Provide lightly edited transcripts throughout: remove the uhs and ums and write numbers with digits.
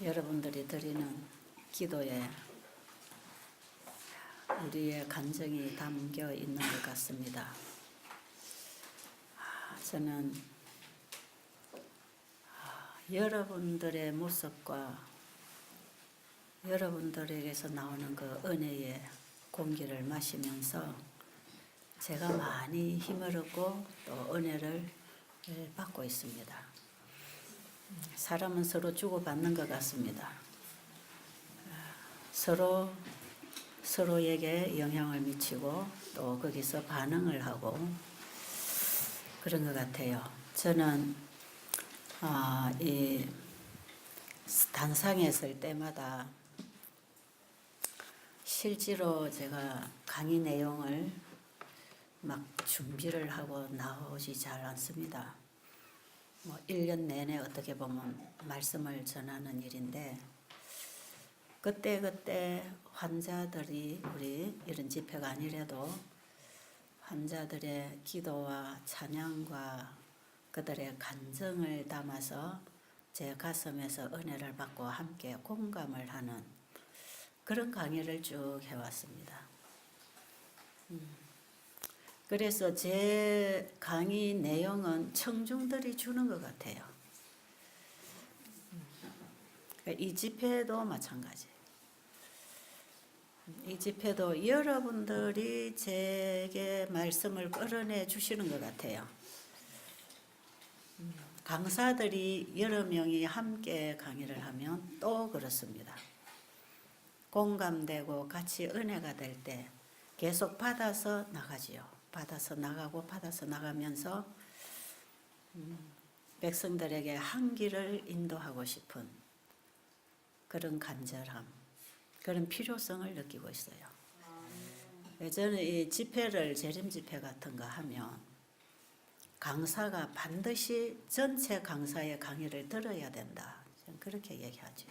여러분들이 드리는 기도에 우리의 감정이 담겨 있는 것 같습니다. 저는 여러분들의 모습과 여러분들에게서 나오는 그 은혜의 공기를 마시면서 제가 많이 힘을 얻고 또 은혜를 받고 있습니다. 사람은 서로 주고받는 것 같습니다. 서로에게 영향을 미치고 또 거기서 반응을 하고 그런 것 같아요. 저는 이 단상에 설 때마다 실제로 제가 강의 내용을 막 준비를 하고 나오지 잘 않습니다. 1년 내내 어떻게 보면 말씀을 전하는 일인데 그때 환자들이 우리 이런 집회가 아니라도 환자들의 기도와 찬양과 그들의 감정을 담아서 제 가슴에서 은혜를 받고 함께 공감을 하는 그런 강의를 쭉 해왔습니다. 그래서 제 강의 내용은 청중들이 주는 것 같아요. 이 집회도 마찬가지예요. 이 집회도 여러분들이 제게 말씀을 끌어내 주시는 것 같아요. 강사들이 여러 명이 함께 강의를 하면 또 그렇습니다. 공감되고 같이 은혜가 될 때 계속 받아서 나가지요. 받아서 나가고 받아서 나가면서 백성들에게 한 길을 인도하고 싶은 그런 간절함, 그런 필요성을 느끼고 있어요. 저는 이 집회를 재림 집회 같은 거 하면 강사가 반드시 전체 강사의 강의를 들어야 된다. 저는 그렇게 얘기하죠.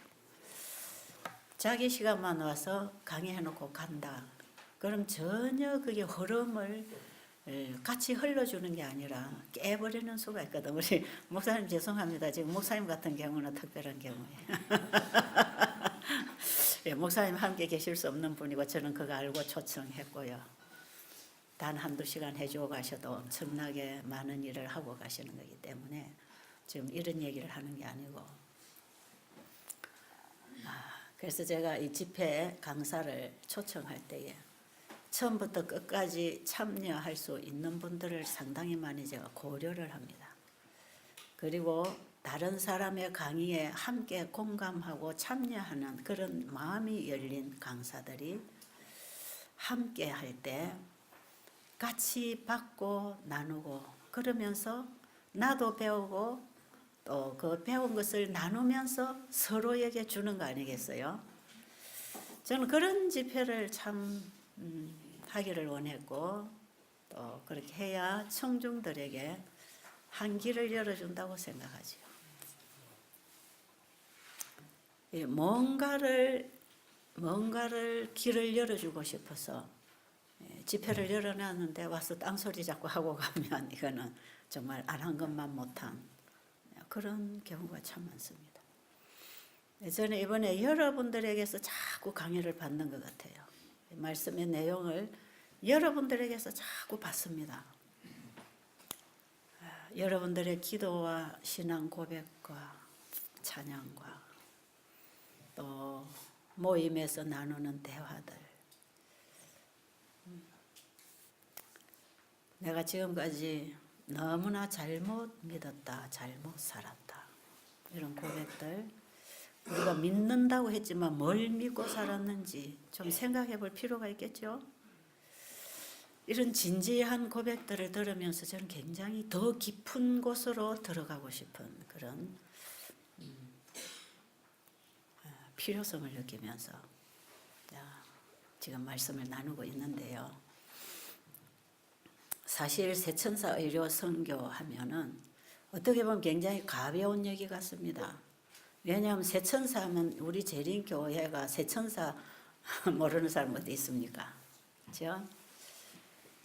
자기 시간만 와서 강의해놓고 간다. 그럼 전혀 그게 흐름을 같이 흘러주는 게 아니라 깨버리는 수가 있거든. 우리 목사님 죄송합니다. 지금 목사님 같은 경우는 특별한 경우예요. 예, 목사님 함께 계실 수 없는 분이고 저는 그거 알고 초청했고요. 단 한두 시간 해주고 가셔도 엄청나게 많은 일을 하고 가시는 거기 때문에 지금 이런 얘기를 하는 게 아니고 그래서 제가 이 집회 강사를 초청할 때에 처음부터 끝까지 참여할 수 있는 분들을 상당히 많이 제가 고려를 합니다. 그리고 다른 사람의 강의에 함께 공감하고 참여하는 그런 마음이 열린 강사들이 함께 할 때 같이 받고 나누고 그러면서 나도 배우고 또 그 배운 것을 나누면서 서로에게 주는 거 아니겠어요? 저는 그런 집회를 참 하기를 원했고 또 그렇게 해야 청중들에게 한 길을 열어준다고 생각하죠. 뭔가를 길을 열어주고 싶어서 집회를 열어놨는데 와서 딴소리 자꾸 하고 가면 이거는 정말 안 한 것만 못한 그런 경우가 참 많습니다. 저는 이번에 여러분들에게서 자꾸 강의를 받는 것 같아요. 말씀의 내용을 여러분들에게서 자꾸 받습니다. 여러분들의 기도와 신앙 고백과 찬양과 또 모임에서 나누는 대화들. 내가 지금까지 너무나 잘못 믿었다, 잘못 살았다. 이런 고백들. 우리가 믿는다고 했지만 뭘 믿고 살았는지 좀 생각해 볼 필요가 있겠죠? 이런 진지한 고백들을 들으면서 저는 굉장히 더 깊은 곳으로 들어가고 싶은 그런 필요성을 느끼면서 지금 말씀을 나누고 있는데요. 사실 세천사 의료 선교하면은 어떻게 보면 굉장히 가벼운 얘기 같습니다. 왜냐하면 세천사 하면 우리 재림교회가 세천사 모르는 사람 어디 있습니까? 그렇죠?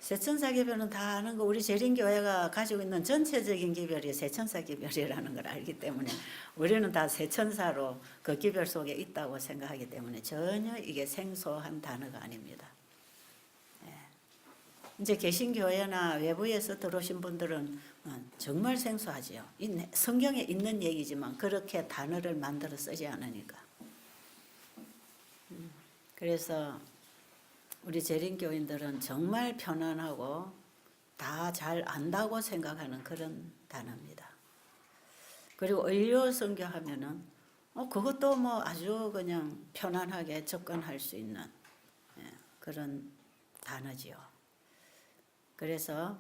세천사 기별은 다 아는 거, 우리 재림교회가 가지고 있는 전체적인 기별이 세천사 기별이라는 걸 알기 때문에 우리는 다 세천사로 그 기별 속에 있다고 생각하기 때문에 전혀 이게 생소한 단어가 아닙니다. 이제 개신교회나 외부에서 들어오신 분들은 정말 생소하지요. 성경에 있는 얘기지만 그렇게 단어를 만들어 쓰지 않으니까. 그래서 우리 재림교인들은 정말 편안하고 다 잘 안다고 생각하는 그런 단어입니다. 그리고 의료선교 하면은 그것도 뭐 아주 그냥 편안하게 접근할 수 있는 그런 단어지요. 그래서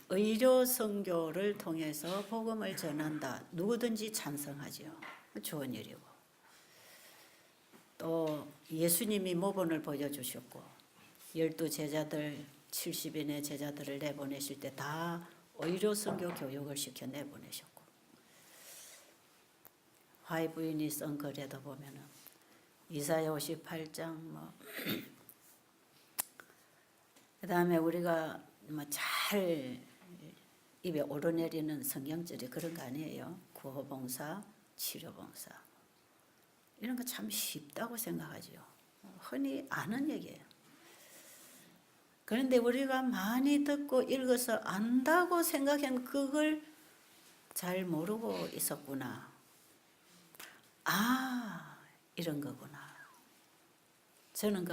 의료 선교를 통해서 복음을 전한다. 누구든지 찬성하지요. 좋은 일이고. 또 예수님이 모본을 보여주셨고 12제자들 70인의 제자들을 내보내실 때 다 의료 선교 교육을 시켜 내보내셨고 화이 부인이 쓴 글에도 보면은 이사야 58장 그다음에 우리가 잘 입에 오르내리는 성경절이 그런 거 아니에요. 구호봉사, 치료봉사 이런 거 참 쉽다고 생각하죠. 흔히 아는 얘기예요. 그런데 우리가 많이 듣고 읽어서 안다고 생각한 그걸 잘 모르고 있었구나. 이런 거구나. 저는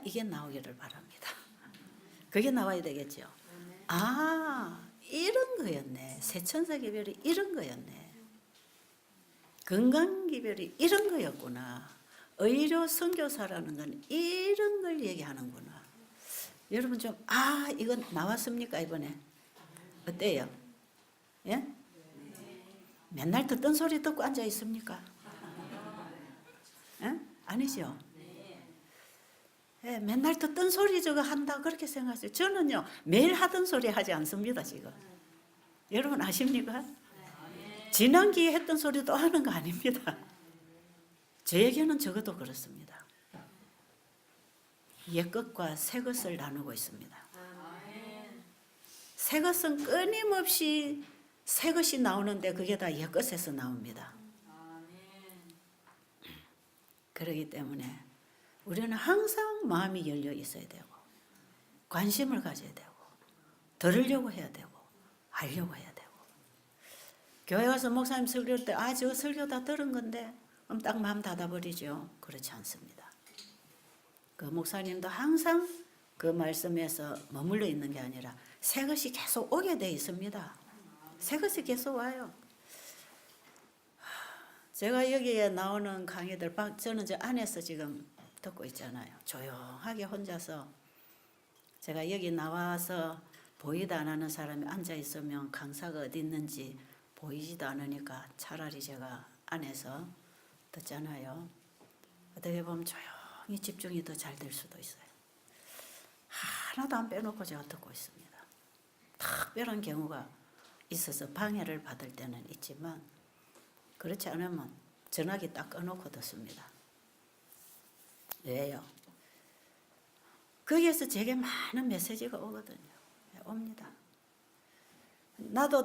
이게 나오기를 바랍니다. 그게 나와야 되겠죠. 이런 거였네. 세천사 기별이 이런 거였네. 건강 기별이 이런 거였구나. 의료 선교사라는 건 이런 걸 얘기하는구나. 여러분 좀 이건 나왔습니까 이번에? 어때요? 예? 맨날 듣던 소리 듣고 앉아 있습니까? 예? 아니죠? 예, 맨날 듣던 소리 저거 한다 그렇게 생각하세요. 저는요 매일 하던 소리 하지 않습니다 지금. 여러분 아십니까? 지난기에 했던 소리도 하는 거 아닙니다. 저에게는 적어도 그렇습니다. 옛것과 새것을 나누고 있습니다. 새것은 끊임없이 새것이 나오는데 그게 다 옛것에서 나옵니다. 그렇기 때문에 우리는 항상 마음이 열려 있어야 되고 관심을 가져야 되고 들으려고 해야 되고 알려고 해야 되고 교회 가서 목사님 설교할 때 저 설교 다 들은 건데 그럼 딱 마음 닫아버리죠. 그렇지 않습니다. 그 목사님도 항상 그 말씀에서 머물러 있는 게 아니라 새것이 계속 오게 돼 있습니다. 새것이 계속 와요. 제가 여기에 나오는 강의들 저는 저 안에서 지금 듣고 있잖아요. 조용하게 혼자서 제가 여기 나와서 보이도 안 하는 사람이 앉아 있으면 강사가 어디 있는지 보이지도 않으니까 차라리 제가 안에서 듣잖아요. 어떻게 보면 조용히 집중이 더 잘 될 수도 있어요. 하나도 안 빼놓고 제가 듣고 있습니다. 특별한 경우가 있어서 방해를 받을 때는 있지만 그렇지 않으면 전화기 딱 꺼놓고 듣습니다. 왜요? 거기에서 제게 많은 메시지가 오거든요. 옵니다. 나도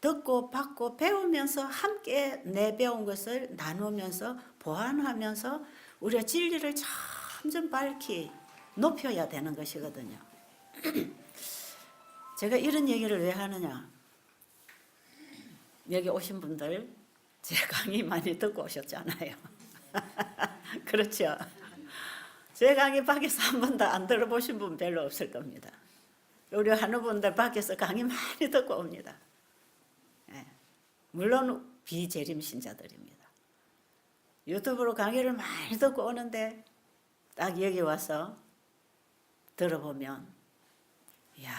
듣고 받고 배우면서 함께 내배운 것을 나누면서 보완하면서 우리가 진리를 점점 밝히 높여야 되는 것이거든요. 제가 이런 얘기를 왜 하느냐. 여기 오신 분들 제 강의 많이 듣고 오셨잖아요. 그렇죠? 제 강의 밖에서 한 번도 안 들어보신 분 별로 없을 겁니다. 우리 한우분들 밖에서 강의 많이 듣고 옵니다. 예. 물론 비재림 신자들입니다. 유튜브로 강의를 많이 듣고 오는데 딱 여기 와서 들어보면 이야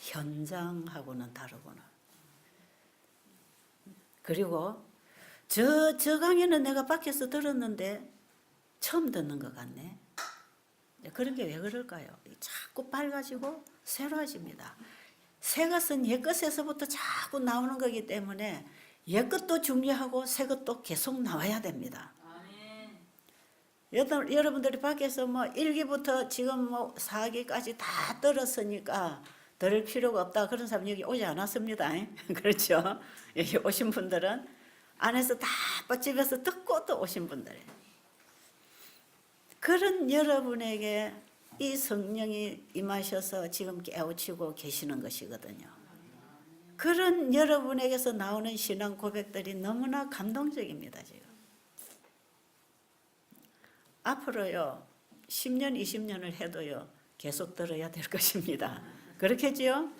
현장하고는 다르구나. 그리고 저 강의는 내가 밖에서 들었는데 처음 듣는 것 같네. 그런 게 왜 그럴까요? 자꾸 밝아지고 새로워집니다. 새 것은 옛 것에서부터 자꾸 나오는 거기 때문에 옛 것도 중요하고 새 것도 계속 나와야 됩니다. 여러분들이 밖에서 뭐 1기부터 지금 뭐 4기까지 다 들었으니까 들을 필요가 없다. 그런 사람 여기 오지 않았습니다. 그렇죠? 여기 오신 분들은 안에서 다 집에서 듣고 또 오신 분들이에요. 그런 여러분에게 이 성령이 임하셔서 지금 깨우치고 계시는 것이거든요. 그런 여러분에게서 나오는 신앙 고백들이 너무나 감동적입니다. 지금 앞으로요 10년 20년을 해도요 계속 들어야 될 것입니다. 그렇겠지요?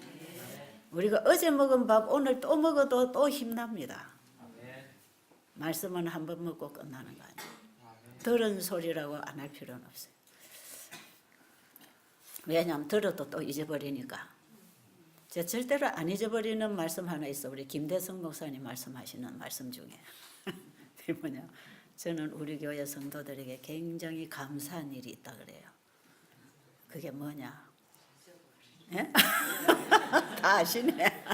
우리가 어제 먹은 밥 오늘 또 먹어도 또 힘납니다. 말씀은 한 번 먹고 끝나는 거 아니에요. 들은 소리라고 안 할 필요는 없어요. 왜냐하면 들어도 또 잊어버리니까. 제가 절대로 안 잊어버리는 말씀 하나 있어. 우리 김대성 목사님 말씀하시는 말씀 중에. 그게 뭐냐. 저는 우리 교회 성도들에게 굉장히 감사한 일이 있다 그래요. 그게 뭐냐. 예? 다 아시네.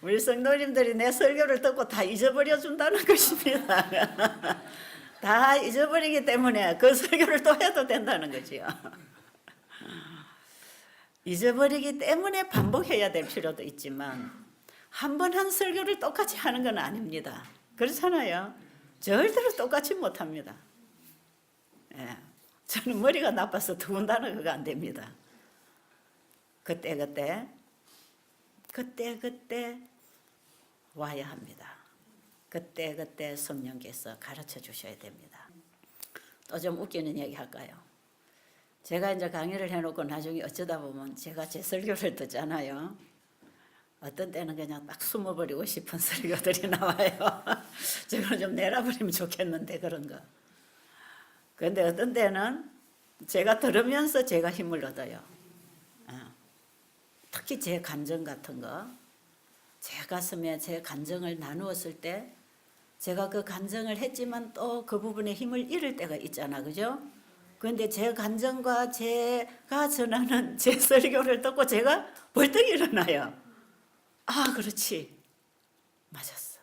우리 성도님들이 내 설교를 듣고 다 잊어버려 준다는 것입니다. 다 잊어버리기 때문에 그 설교를 또 해도 된다는 거지요. 잊어버리기 때문에 반복해야 될 필요도 있지만 한 번 한 설교를 똑같이 하는 건 아닙니다. 그렇잖아요. 절대로 똑같이 못합니다. 예. 저는 머리가 나빠서 더군다나 그거 안 됩니다. 그때 와야 합니다. 그때 성령께서 가르쳐 주셔야 됩니다. 또 좀 웃기는 얘기 할까요? 제가 이제 강의를 해놓고 나중에 어쩌다 보면 제가 제 설교를 듣잖아요. 어떤 때는 그냥 딱 숨어버리고 싶은 설교들이 나와요. 저걸 좀 내려버리면 좋겠는데 그런 거. 그런데 어떤 때는 제가 들으면서 제가 힘을 얻어요. 특히 제 감정 같은 거, 제 가슴에 제 감정을 나누었을 때 제가 그 감정을 했지만 또 그 부분에 힘을 잃을 때가 있잖아, 그죠? 그런데 제 감정과 제가 전하는 제 설교를 듣고 제가 벌떡 일어나요. 아, 그렇지. 맞았어.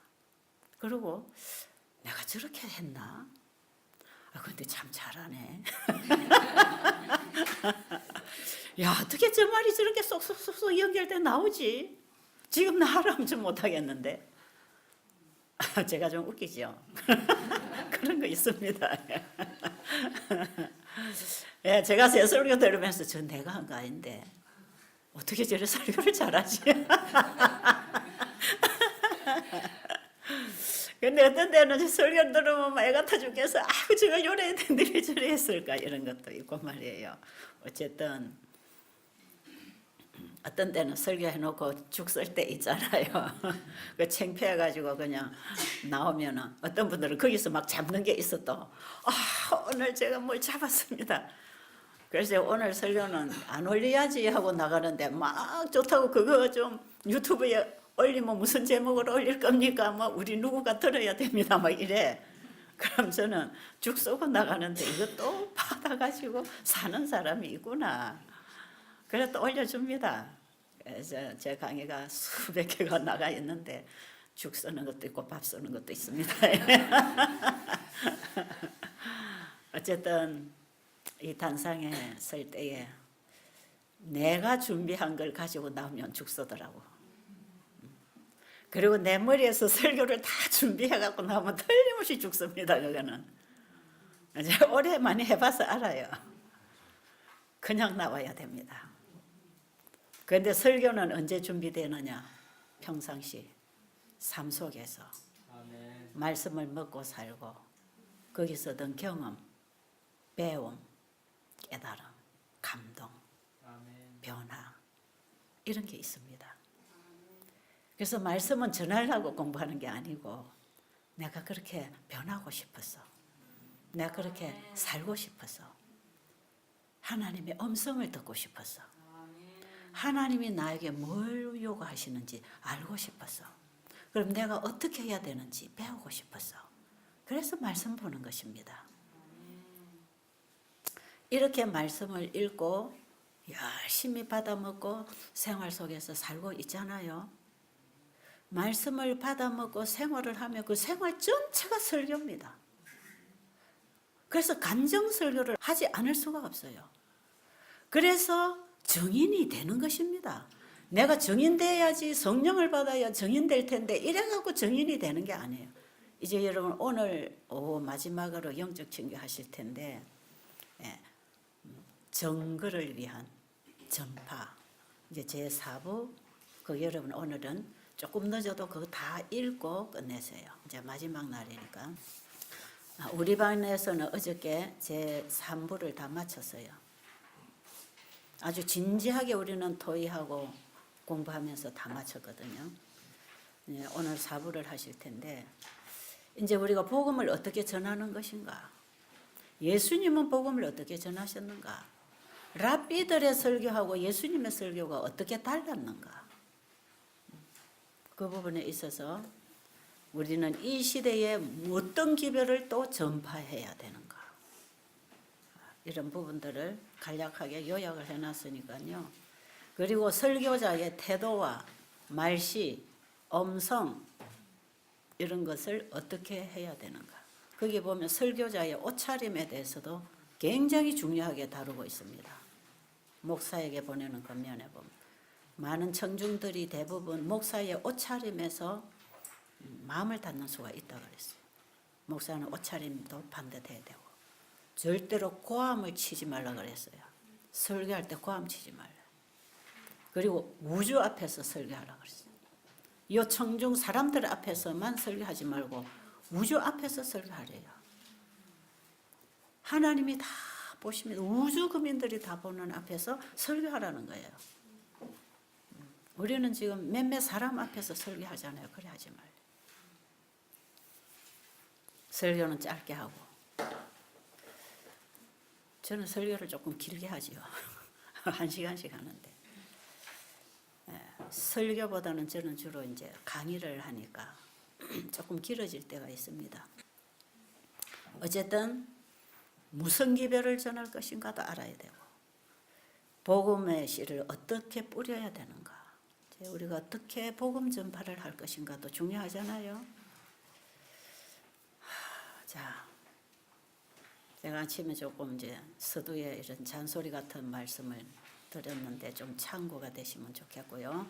그리고 내가 저렇게 했나? 아, 근데 참 잘하네. 야, 어떻게 저 말이 저렇게 쏙쏙쏙 연결돼 나오지? 지금 나 하라면 좀 못하겠는데. 제가 좀 웃기죠? 그런 거 있습니다. 예, 제가 제 설교 들으면서 저 내가 한 거 아닌데 어떻게 저런 설교를 잘하지? 근데 어떤 때는 저 설교 들으면 애 같아 죽겠어. 아이고 제가 요래 했는데 왜 저래 했을까 이런 것도 있고 말이에요. 어쨌든 어떤 때는 설교해놓고 죽 쓸 때 있잖아요. 그 창피해가지고 그냥 나오면은 어떤 분들은 거기서 막 잡는 게 있어 또. 아, 오늘 제가 뭘 잡았습니다. 그래서 오늘 설교는 안 올려야지 하고 나가는데 막 좋다고 그거 좀 유튜브에 올리면 무슨 제목으로 올릴 겁니까? 뭐 우리 누구가 들어야 됩니다. 막 이래. 그럼 저는 죽 쏘고 나가는데 이것도 받아가지고 사는 사람이 있구나. 그래 또 올려줍니다. 그래서 제 강의가 수백 개가 나가 있는데 죽 쓰는 것도 있고 밥 쓰는 것도 있습니다. 어쨌든 이 단상에 설 때에 내가 준비한 걸 가지고 나오면 죽 쓰더라고. 그리고 내 머리에서 설교를 다 준비해갖고 나오면 틀림없이 죽습니다. 그거는 이제 오래 많이 해봐서 알아요. 그냥 나와야 됩니다. 그런데 설교는 언제 준비되느냐? 평상시 삶 속에서 아멘. 말씀을 먹고 살고 거기서 얻은 경험, 배움, 깨달음, 감동, 아멘. 변화 이런 게 있습니다. 그래서 말씀은 전하려고 공부하는 게 아니고 내가 그렇게 변하고 싶어서 내가 그렇게 아멘. 살고 싶어서 하나님의 음성을 듣고 싶어서 하나님이 나에게 뭘 요구하시는지 알고 싶어서 그럼 내가 어떻게 해야 되는지 배우고 싶어서 그래서 말씀 보는 것입니다. 이렇게 말씀을 읽고 열심히 받아먹고 생활 속에서 살고 있잖아요. 말씀을 받아먹고 생활을 하면 그 생활 전체가 설교입니다. 그래서 간정 설교를 하지 않을 수가 없어요. 그래서 정인이 되는 것입니다. 내가 정인돼야지 성령을 받아야 정인될 텐데 이래갖고 정인이 되는 게 아니에요. 이제 여러분 오늘 마지막으로 영적 친교 하실 텐데 정거를 위한 전파 이제 제4부 그 여러분 오늘은 조금 늦어도 그거 다 읽고 끝내세요. 이제 마지막 날이니까. 우리 반에서는 어저께 제3부를 다 마쳤어요. 아주 진지하게 우리는 토의하고 공부하면서 다 마쳤거든요. 오늘 4부를 하실 텐데 이제 우리가 복음을 어떻게 전하는 것인가? 예수님은 복음을 어떻게 전하셨는가? 랍비들의 설교하고 예수님의 설교가 어떻게 달랐는가? 그 부분에 있어서 우리는 이 시대에 어떤 기별을 또 전파해야 되는가? 이런 부분들을 간략하게 요약을 해놨으니까요. 그리고 설교자의 태도와 말씨, 음성 이런 것을 어떻게 해야 되는가? 거기 보면 설교자의 옷차림에 대해서도 굉장히 중요하게 다루고 있습니다. 목사에게 보내는 권면에 보면 많은 청중들이 대부분 목사의 옷차림에서 마음을 닫는 수가 있다고 그랬어요. 목사는 옷차림도 반듯해야 되고 절대로 고함을 치지 말라 그랬어요. 설교할 때 고함 치지 말라. 그리고 우주 앞에서 설교하라 그랬어요. 이 청중 사람들 앞에서만 설교하지 말고 우주 앞에서 설교하래요. 하나님이 다 보시면 우주 국민들이 다 보는 앞에서 설교하라는 거예요. 우리는 지금 몇몇 사람 앞에서 설교하잖아요. 그래 하지 말래. 설교는 짧게 하고 저는 설교를 조금 길게 하지요. 1시간씩 하는데 설교보다는 저는 주로 이제 강의를 하니까 조금 길어질 때가 있습니다. 어쨌든 무슨 기별을 전할 것인가도 알아야 되고 복음의 씨를 어떻게 뿌려야 되는가, 우리가 어떻게 복음 전파를 할 것인가도 중요하잖아요. 자, 제가 아침에 조금 이제 서두에 이런 잔소리 같은 말씀을 드렸는데 좀 참고가 되시면 좋겠고요.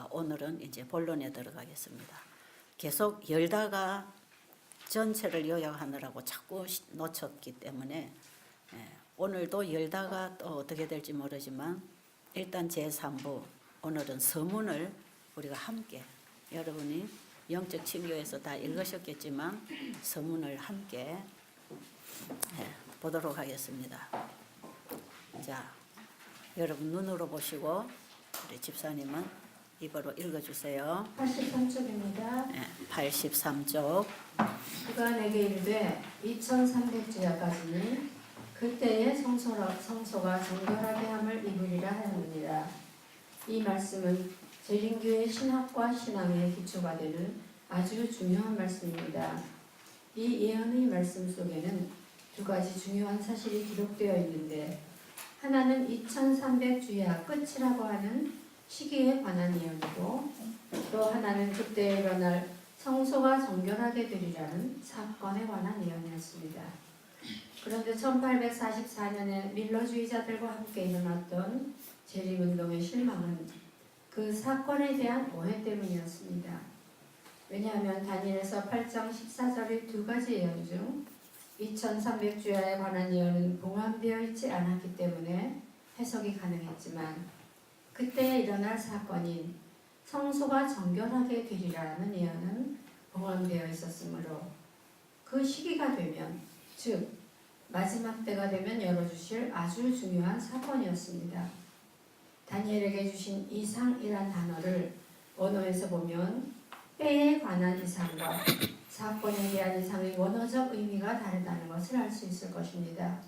오늘은 이제 본론에 들어가겠습니다. 계속 열다가 전체를 요약하느라고 자꾸 놓쳤기 때문에 오늘도 열다가 또 어떻게 될지 모르지만 일단 제3부 오늘은 서문을 우리가 함께 여러분이 영적 친교에서 다 읽으셨겠지만 서문을 함께 보도록 하겠습니다. 자, 여러분 눈으로 보시고 우리 집사님은 입으로 읽어주세요. 83쪽입니다. 83쪽. 그가 내게 이르되 2300주야까지니 그때에 성소가 정결하게 함을 입으리라 하였느니라. 이 말씀은 재림교의 신학과 신앙의 기초가 되는 아주 중요한 말씀입니다. 이 예언의 말씀 속에는 두 가지 중요한 사실이 기록되어 있는데 하나는 2300주야 끝이라고 하는 시기에 관한 예언이고 또 하나는 그때 일어날 성소가 정결하게 되리라는 사건에 관한 예언이었습니다. 그런데 1844년에 밀러주의자들과 함께 일어났던 재림운동의 실망은 그 사건에 대한 오해 때문이었습니다. 왜냐하면 다니엘서 8장 14절의 두 가지 예언 중 2300주야에 관한 예언은 봉함되어 있지 않았기 때문에 해석이 가능했지만 그때 일어날 사건인 성소가 정결하게 되리라는 예언은 봉함되어 있었으므로 그 시기가 되면 즉 마지막 때가 되면 열어주실 아주 중요한 사건이었습니다. 다니엘에게 주신 이상이란 단어를 원어에서 보면 때에 관한 이상과 사건에 대한 이상의 원어적 의미가 다르다는 것을 알 수 있을 것입니다.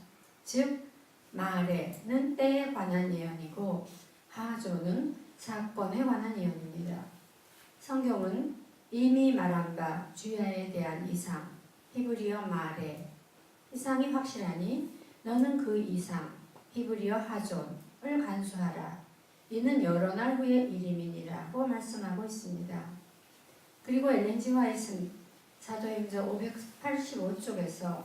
즉 마레는 때에 관한 예언이고 하조는 사건에 관한 예언입니다. 성경은 이미 말한 바 주야에 대한 이상, 히브리어 마레, 이상이 확실하니 너는 그 이상, 히브리어 하존을 간수하라. 이는 여러 날 후의 일임이니라고 말씀하고 있습니다. 그리고 엘렌 지 화이트는 사도행전 585쪽에서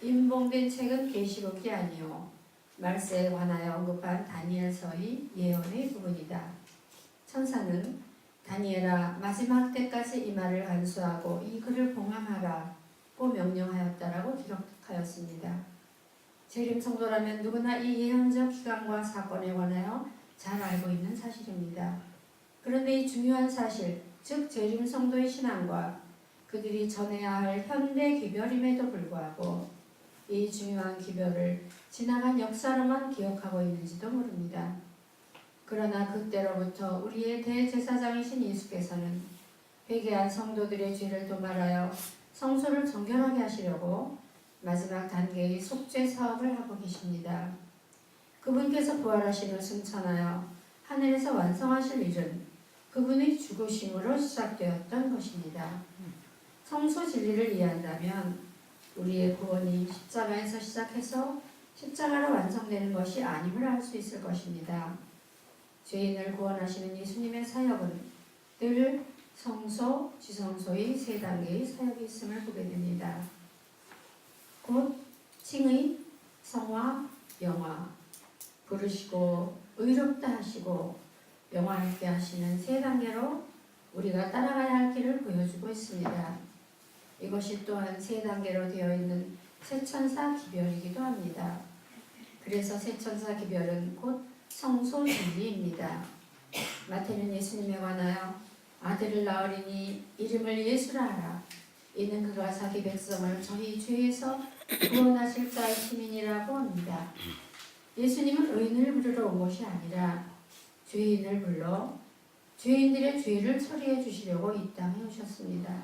인봉된 책은 계시록이 아니요 말세에 관하여 언급한 다니엘서의 예언의 부분이다. 천사는 다니엘아 마지막 때까지 이 말을 간수하고 이 글을 봉함하라고 명령하였다라고 기록하였습니다. 재림 성도라면 누구나 이 예언적 기간과 사건에 관하여 잘 알고 있는 사실입니다. 그런데 이 중요한 사실, 즉 재림 성도의 신앙과 그들이 전해야 할 현대 기별임에도 불구하고 이 중요한 기별을 지나간 역사로만 기억하고 있는지도 모릅니다. 그러나 그때로부터 우리의 대제사장이신 예수께서는 회개한 성도들의 죄를 도말하여 성소를 정결하게 하시려고 마지막 단계의 속죄 사업을 하고 계십니다. 그분께서 부활하심을 승천하여 하늘에서 완성하실 일은 그분의 죽으심으로 시작되었던 것입니다. 성소 진리를 이해한다면 우리의 구원이 십자가에서 시작해서 십자가로 완성되는 것이 아님을 알 수 있을 것입니다. 죄인을 구원하시는 예수님의 사역은 늘 성소, 지성소의 세 단계의 사역이 있음을 보게 됩니다. 곧 칭의, 성화, 영화, 부르시고 의롭다 하시고 영화롭게 하시는 세 단계로 우리가 따라가야 할 길을 보여주고 있습니다. 이것이 또한 세 단계로 되어 있는 세천사 기별이기도 합니다. 그래서 세천사 기별은 곧 성소 진리입니다. 마태는 예수님에 관하여 아들을 낳으리니 이름을 예수라 하라. 이는 그가 자기 백성을 저희 죄에서 구원하실 자의 시민이라고 합니다. 예수님은 의인을 부르러 온 것이 아니라 죄인을 불러 죄인들의 죄를 처리해 주시려고 이 땅에 오셨습니다.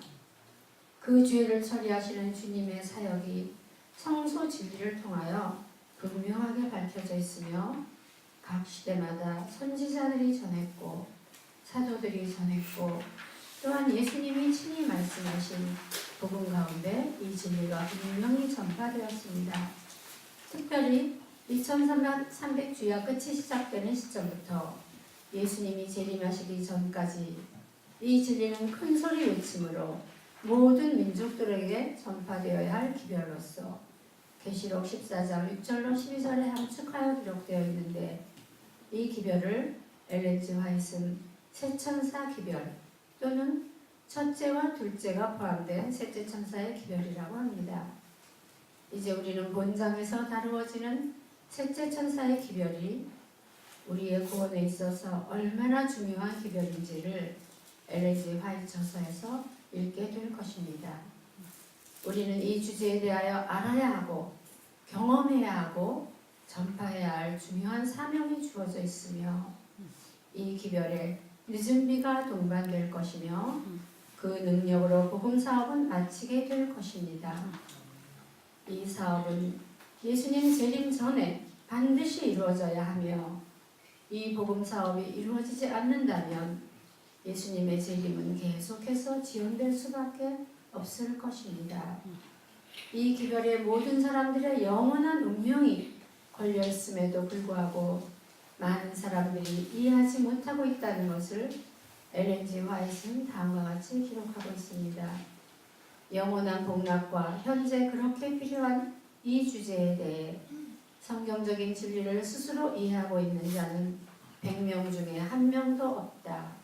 그 죄를 처리하시는 주님의 사역이 성소 진리를 통하여 분명하게 밝혀져 있으며 각 시대마다 선지자들이 전했고 사도들이 전했고 또한 예수님이 친히 말씀하신 복음 가운데 이 진리가 분명히 전파되었습니다. 특별히 2300주야 끝이 시작되는 시점부터 예수님이 재림하시기 전까지 이 진리는 큰 소리 외침으로 모든 민족들에게 전파되어야 할 기별로서 계시록 14장 6절로 12절에 함축하여 기록되어 있는데 이 기별을 엘렌 G 화이트는 세천사 기별 또는 첫째와 둘째가 포함된 셋째 천사의 기별이라고 합니다. 이제 우리는 본장에서 다루어지는 셋째 천사의 기별이 우리의 구원에 있어서 얼마나 중요한 기별인지를 엘렌 G 화이트 저서에서 읽게 될 것입니다. 우리는 이 주제에 대하여 알아야 하고 경험해야 하고 전파해야 할 중요한 사명이 주어져 있으며 이 기별에 늦은 비가 동반될 것이며 그 능력으로 복음 사업은 마치게 될 것입니다. 이 사업은 예수님 재림 전에 반드시 이루어져야 하며 이 복음 사업이 이루어지지 않는다면 예수님의 재림은 계속해서 지연될 수밖에 없을 것입니다. 이 기별에 모든 사람들의 영원한 운명이 걸려 있음에도 불구하고 많은 사람들이 이해하지 못하고 있다는 것을 엘렌 G 화이트는 다음과 같이 기록하고 있습니다. 영원한 복락과 현재 그렇게 필요한 이 주제에 대해 성경적인 진리를 스스로 이해하고 있는 자는 100명 중에 1명도 없다.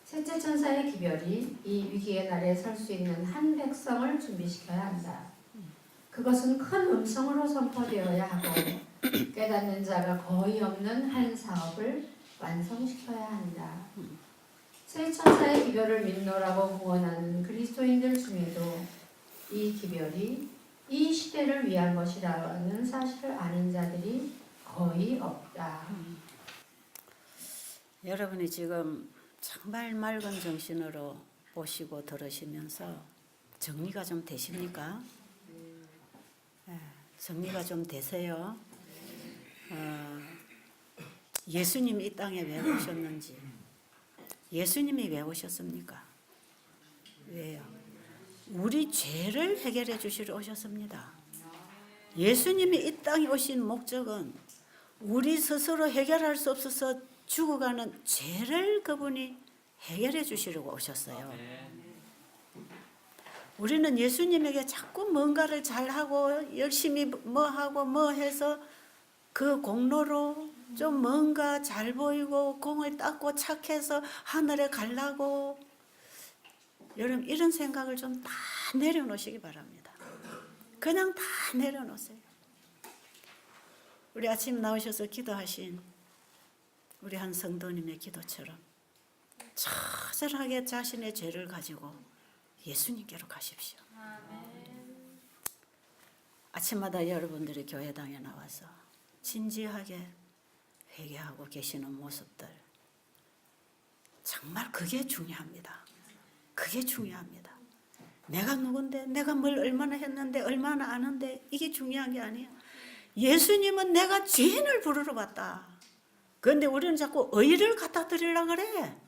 셋째 천사의 기별이 이 위기의 날에 설 수 있는 한 백성을 준비시켜야 한다. 그것은 큰 음성으로 선포되어야 하고 깨닫는 자가 거의 없는 한 사업을 완성시켜야 한다. 세 천사의 기별을 믿노라고 공언하는 그리스도인들 중에도 이 기별이 이 시대를 위한 것이라는 사실을 아는 자들이 거의 없다. 여러분이 지금 정말 맑은 정신으로 보시고 들으시면서 정리가 좀 되십니까? 정리가 좀 되세요? 예수님이 이 땅에 왜 오셨는지, 예수님이 왜 오셨습니까? 왜요? 우리 죄를 해결해 주시러 오셨습니다. 예수님이 이 땅에 오신 목적은 우리 스스로 해결할 수 없어서 죽어가는 죄를 그분이 해결해 주시려고 오셨어요. 우리는 예수님에게 자꾸 뭔가를 잘하고 열심히 뭐 하고 뭐 해서 그 공로로 좀 뭔가 잘 보이고 공을 닦고 착해서 하늘에 가려고, 여러분 이런 생각을 좀 다 내려놓으시기 바랍니다. 그냥 다 내려놓으세요. 우리 아침 나오셔서 기도하신 우리 한 성도님의 기도처럼 처절하게 자신의 죄를 가지고 예수님께로 가십시오. 아침마다 여러분들이 교회당에 나와서 진지하게 회개하고 계시는 모습들, 정말 그게 중요합니다. 그게 중요합니다. 내가 누군데, 내가 뭘 얼마나 했는데, 얼마나 아는데, 이게 중요한 게 아니에요. 예수님은 내가 죄인을 부르러 왔다. 그런데 우리는 자꾸 의를 갖다 드리려고 그래.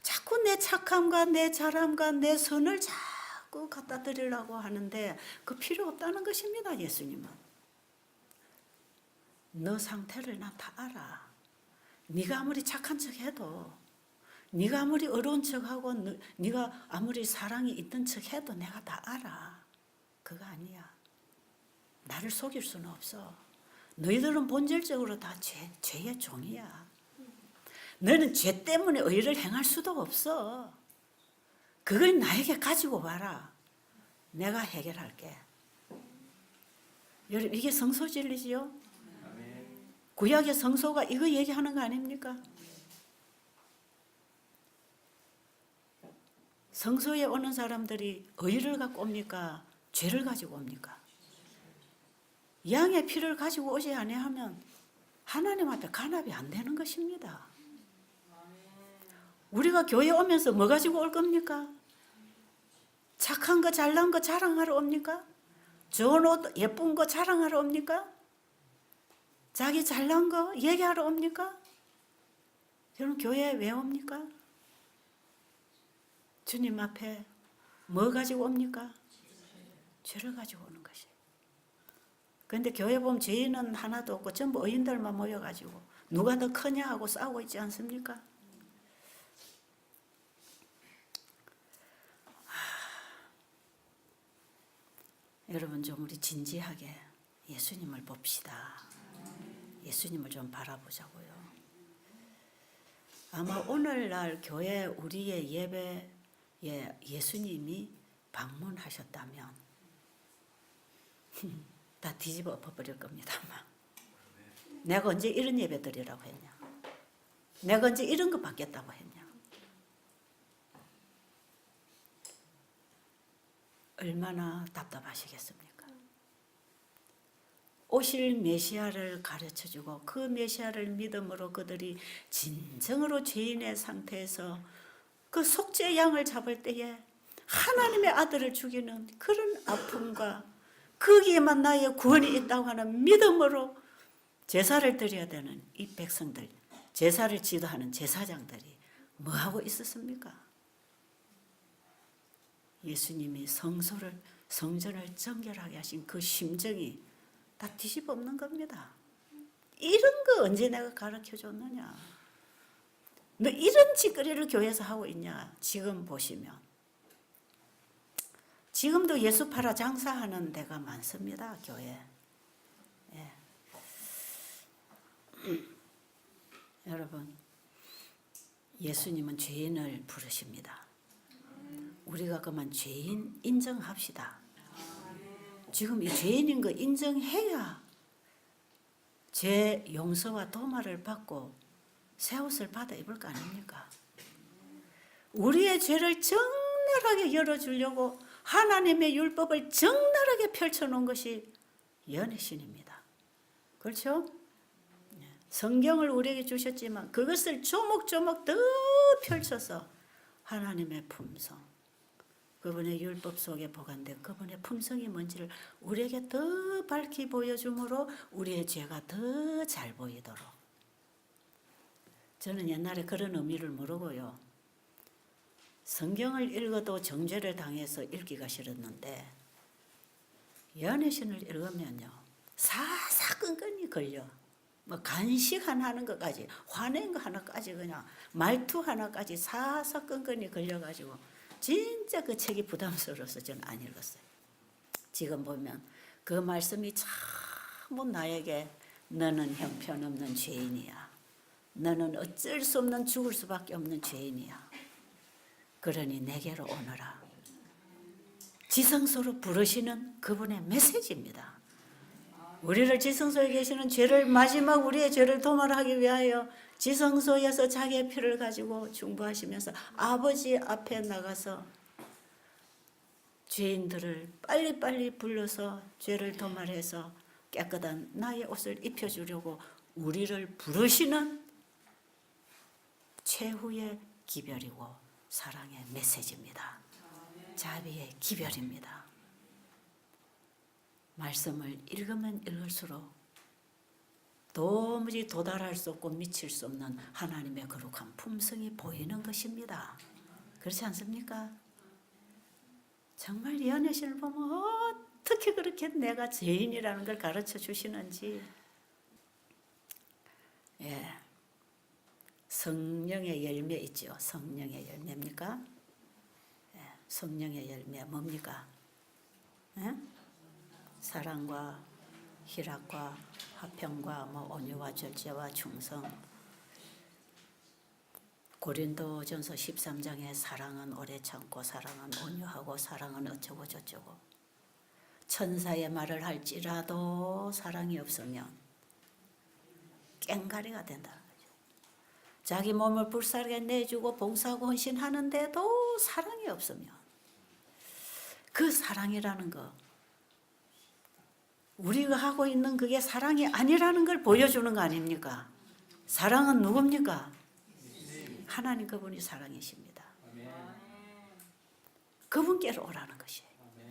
자꾸 내 착함과 내 잘함과 내 선을 자꾸 갖다 드리려고 하는데 그 필요 없다는 것입니다. 예수님은 너 상태를 나 다 알아. 네가 아무리 착한 척해도, 네가 아무리 어려운 척하고, 네가 아무리 사랑이 있던 척해도 내가 다 알아. 그거 아니야. 나를 속일 수는 없어. 너희들은 본질적으로 다 죄의 종이야. 너는 죄 때문에 의를 행할 수도 없어. 그걸 나에게 가지고 와라. 내가 해결할게. 여러분 이게 성소 진리지요? 구약의 성소가 이거 얘기하는 거 아닙니까? 성소에 오는 사람들이 의를 갖고 옵니까? 죄를 가지고 옵니까? 양의 피를 가지고 오지 아니하면 하나님 앞에 간합이 안 되는 것입니다. 우리가 교회 오면서 뭐 가지고 올 겁니까? 착한 거 잘난 거 자랑하러 옵니까? 좋은 옷 예쁜 거 자랑하러 옵니까? 자기 잘난 거 얘기하러 옵니까? 여러분 교회에 왜 옵니까? 주님 앞에 뭐 가지고 옵니까? 죄를 가지고 오는 것이에요. 그런데 교회 보면 죄인은 하나도 없고 전부 의인들만 모여가지고 누가 더 크냐 하고 싸우고 있지 않습니까? 여러분 좀 우리 진지하게 예수님을 봅시다. 예수님을 좀 바라보자고요. 아마 오늘날 교회 우리의 예배에 예수님이 방문하셨다면 다 뒤집어 엎어버릴 겁니다. 아마. 내가 언제 이런 예배 드리라고 했냐? 내가 언제 이런 거 받겠다고 했냐? 얼마나 답답하시겠습니까? 오실 메시아를 가르쳐주고 그 메시아를 믿음으로 그들이 진정으로 죄인의 상태에서 그 속죄 양을 잡을 때에 하나님의 아들을 죽이는 그런 아픔과 거기에만 나의 구원이 있다고 하는 믿음으로 제사를 드려야 되는 이 백성들, 제사를 지도하는 제사장들이 뭐하고 있었습니까? 예수님이 성전을 정결하게 하신 그 심정이 다 뒤집어 엎는 겁니다. 이런 거 언제 내가 가르쳐 줬느냐? 너 이런 짓거리를 교회에서 하고 있냐? 지금 보시면 지금도 예수 팔아 장사하는 데가 많습니다. 교회. 예. 여러분 예수님은 죄인을 부르십니다. 우리가 그만 죄인 인정합시다. 지금 이 죄인인 거 인정해야 죄 용서와 도말을 받고 새 옷을 받아 입을 거 아닙니까? 우리의 죄를 적나라하게 열어주려고 하나님의 율법을 적나라하게 펼쳐놓은 것이 연애신입니다. 그렇죠? 성경을 우리에게 주셨지만 그것을 조목조목 더 펼쳐서 하나님의 품성, 그분의 율법 속에 보관된 그분의 품성이 뭔지를 우리에게 더 밝히 보여주므로 우리의 죄가 더 잘 보이도록. 저는 옛날에 그런 의미를 모르고요. 성경을 읽어도 정죄를 당해서 읽기가 싫었는데 연애신을 읽으면요. 사사건건이 걸려. 뭐 간식 하나 하는 것까지, 화낸 거 하나까지 그냥 말투 하나까지 사사건건이 걸려가지고 진짜 그 책이 부담스러워서 저는 안 읽었어요. 지금 보면 그 말씀이 참 나에게 너는 형편없는 죄인이야. 너는 어쩔 수 없는 죽을 수밖에 없는 죄인이야. 그러니 내게로 오너라. 지성소로 부르시는 그분의 메시지입니다. 우리를 지성소에 계시는 죄를 마지막 우리의 죄를 도말하기 위하여 지성소에서 자기의 피를 가지고 중보하시면서 아버지 앞에 나가서 죄인들을 빨리빨리 불러서 죄를 도말해서 깨끗한 나의 옷을 입혀주려고 우리를 부르시는 최후의 기별이고 사랑의 메시지입니다. 자비의 기별입니다. 말씀을 읽으면 읽을수록 도무지 도달할 수 없고 미칠 수 없는 하나님의 거룩한 품성이 보이는 것입니다. 그렇지 않습니까? 정말 이 연애신을 보면 어떻게 그렇게 내가 죄인이라는 걸 가르쳐 주시는지. 예, 성령의 열매 있죠. 성령의 열매입니까? 예, 성령의 열매 뭡니까? 예? 사랑과 희락과 화평과 온유와 절제와 충성. 고린도전서 13장에 사랑은 오래 참고 사랑은 온유하고 사랑은 어쩌고 저쩌고. 천사의 말을 할지라도 사랑이 없으면 깽가리가 된다는 거죠. 자기 몸을 불사르게 내주고 봉사하고 헌신하는데도 사랑이 없으면 그 사랑이라는 거 우리가 하고 있는 그게 사랑이 아니라는 걸 보여주는 거 아닙니까? 사랑은 누굽니까? 하나님 그분이 사랑이십니다. 그분께로 오라는 것이에요.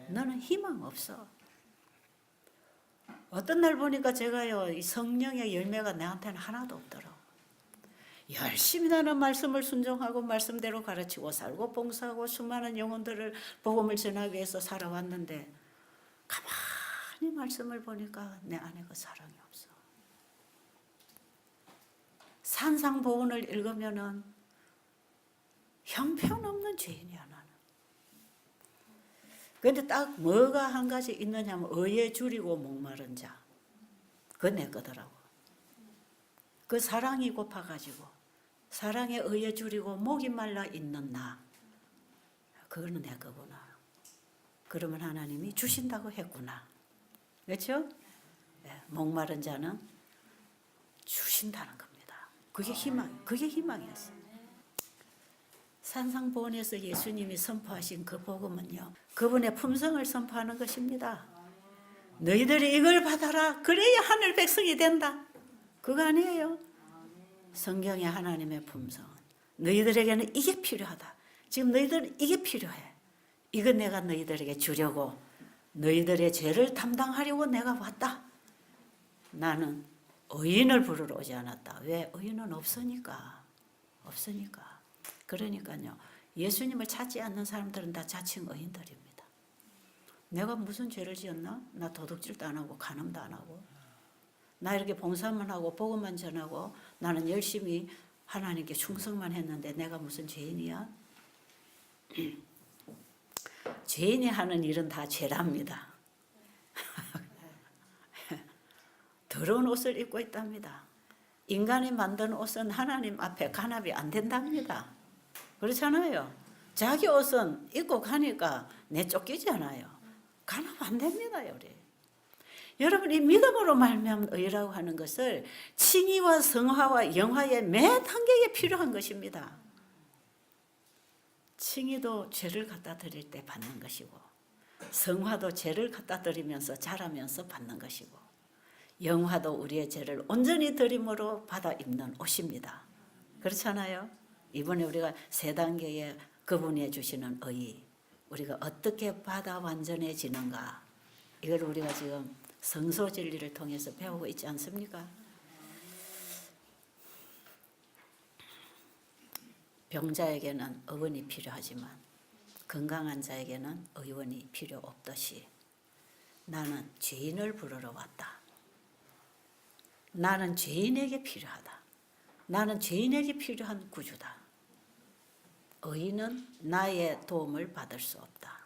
너는 희망 없어. 어떤 날 보니까 제가요, 이 성령의 열매가 나한테는 하나도 없더라고. 열심히 나는 말씀을 순종하고 말씀대로 가르치고 살고 봉사하고 수많은 영혼들을 복음을 전하기 위해서 살아왔는데 가만히 말씀을 보니까 내 안에 그 사랑이 없어. 산상보훈을 읽으면은 형편없는 죄인이야 나는. 그런데 딱 뭐가 한 가지 있느냐면 의에 줄이고 목마른 자. 그거 내 거더라고. 그 사랑이 고파가지고 사랑에 의에 줄이고 목이 말라 있는 나. 그거는 내 거구나. 그러면 하나님이 주신다고 했구나. 그렇죠? 네, 목마른 자는 주신다는 겁니다. 그게 희망이었어요. 산상보훈에서 예수님이 선포하신 그 복음은요, 그분의 품성을 선포하는 것입니다. 너희들이 이걸 받아라. 그래야 하늘 백성이 된다. 그거 아니에요. 성경의 하나님의 품성은 너희들에게는 이게 필요하다. 지금 너희들은 이게 필요해. 이거 내가 너희들에게 주려고 너희들의 죄를 담당하려고 내가 왔다. 나는 의인을 부르러 오지 않았다. 왜? 의인은 없으니까. 그러니까요. 예수님을 찾지 않는 사람들은 다 자칭 의인들입니다. 내가 무슨 죄를 지었나? 나 도둑질도 안 하고 간음도 안 하고 나 이렇게 봉사만 하고 복음만 전하고 나는 열심히 하나님께 충성만 했는데 내가 무슨 죄인이야? 죄인이 하는 일은 다 죄랍니다. 더러운 옷을 입고 있답니다. 인간이 만든 옷은 하나님 앞에 간합이 안 된답니다. 그렇잖아요. 자기 옷은 입고 가니까 내쫓기잖아요. 간합 안 됩니다. 우리. 여러분 이 믿음으로 말미암은 의라고 하는 것을 칭의와 성화와 영화의 매 단계에 필요한 것입니다. 칭의도 죄를 갖다 드릴 때 받는 것이고 성화도 죄를 갖다 드리면서 자라면서 받는 것이고 영화도 우리의 죄를 온전히 드림으로 받아 입는 옷입니다. 그렇잖아요. 이번에 우리가 세 단계의 그분이 주시는 의 우리가 어떻게 받아 완전해지는가 이걸 우리가 지금 성소 진리를 통해서 배우고 있지 않습니까? 병자에게는 의원이 필요하지만 건강한 자에게는 의원이 필요 없듯이 나는 죄인을 부르러 왔다. 나는 죄인에게 필요하다. 나는 죄인에게 필요한 구주다. 의인은 나의 도움을 받을 수 없다.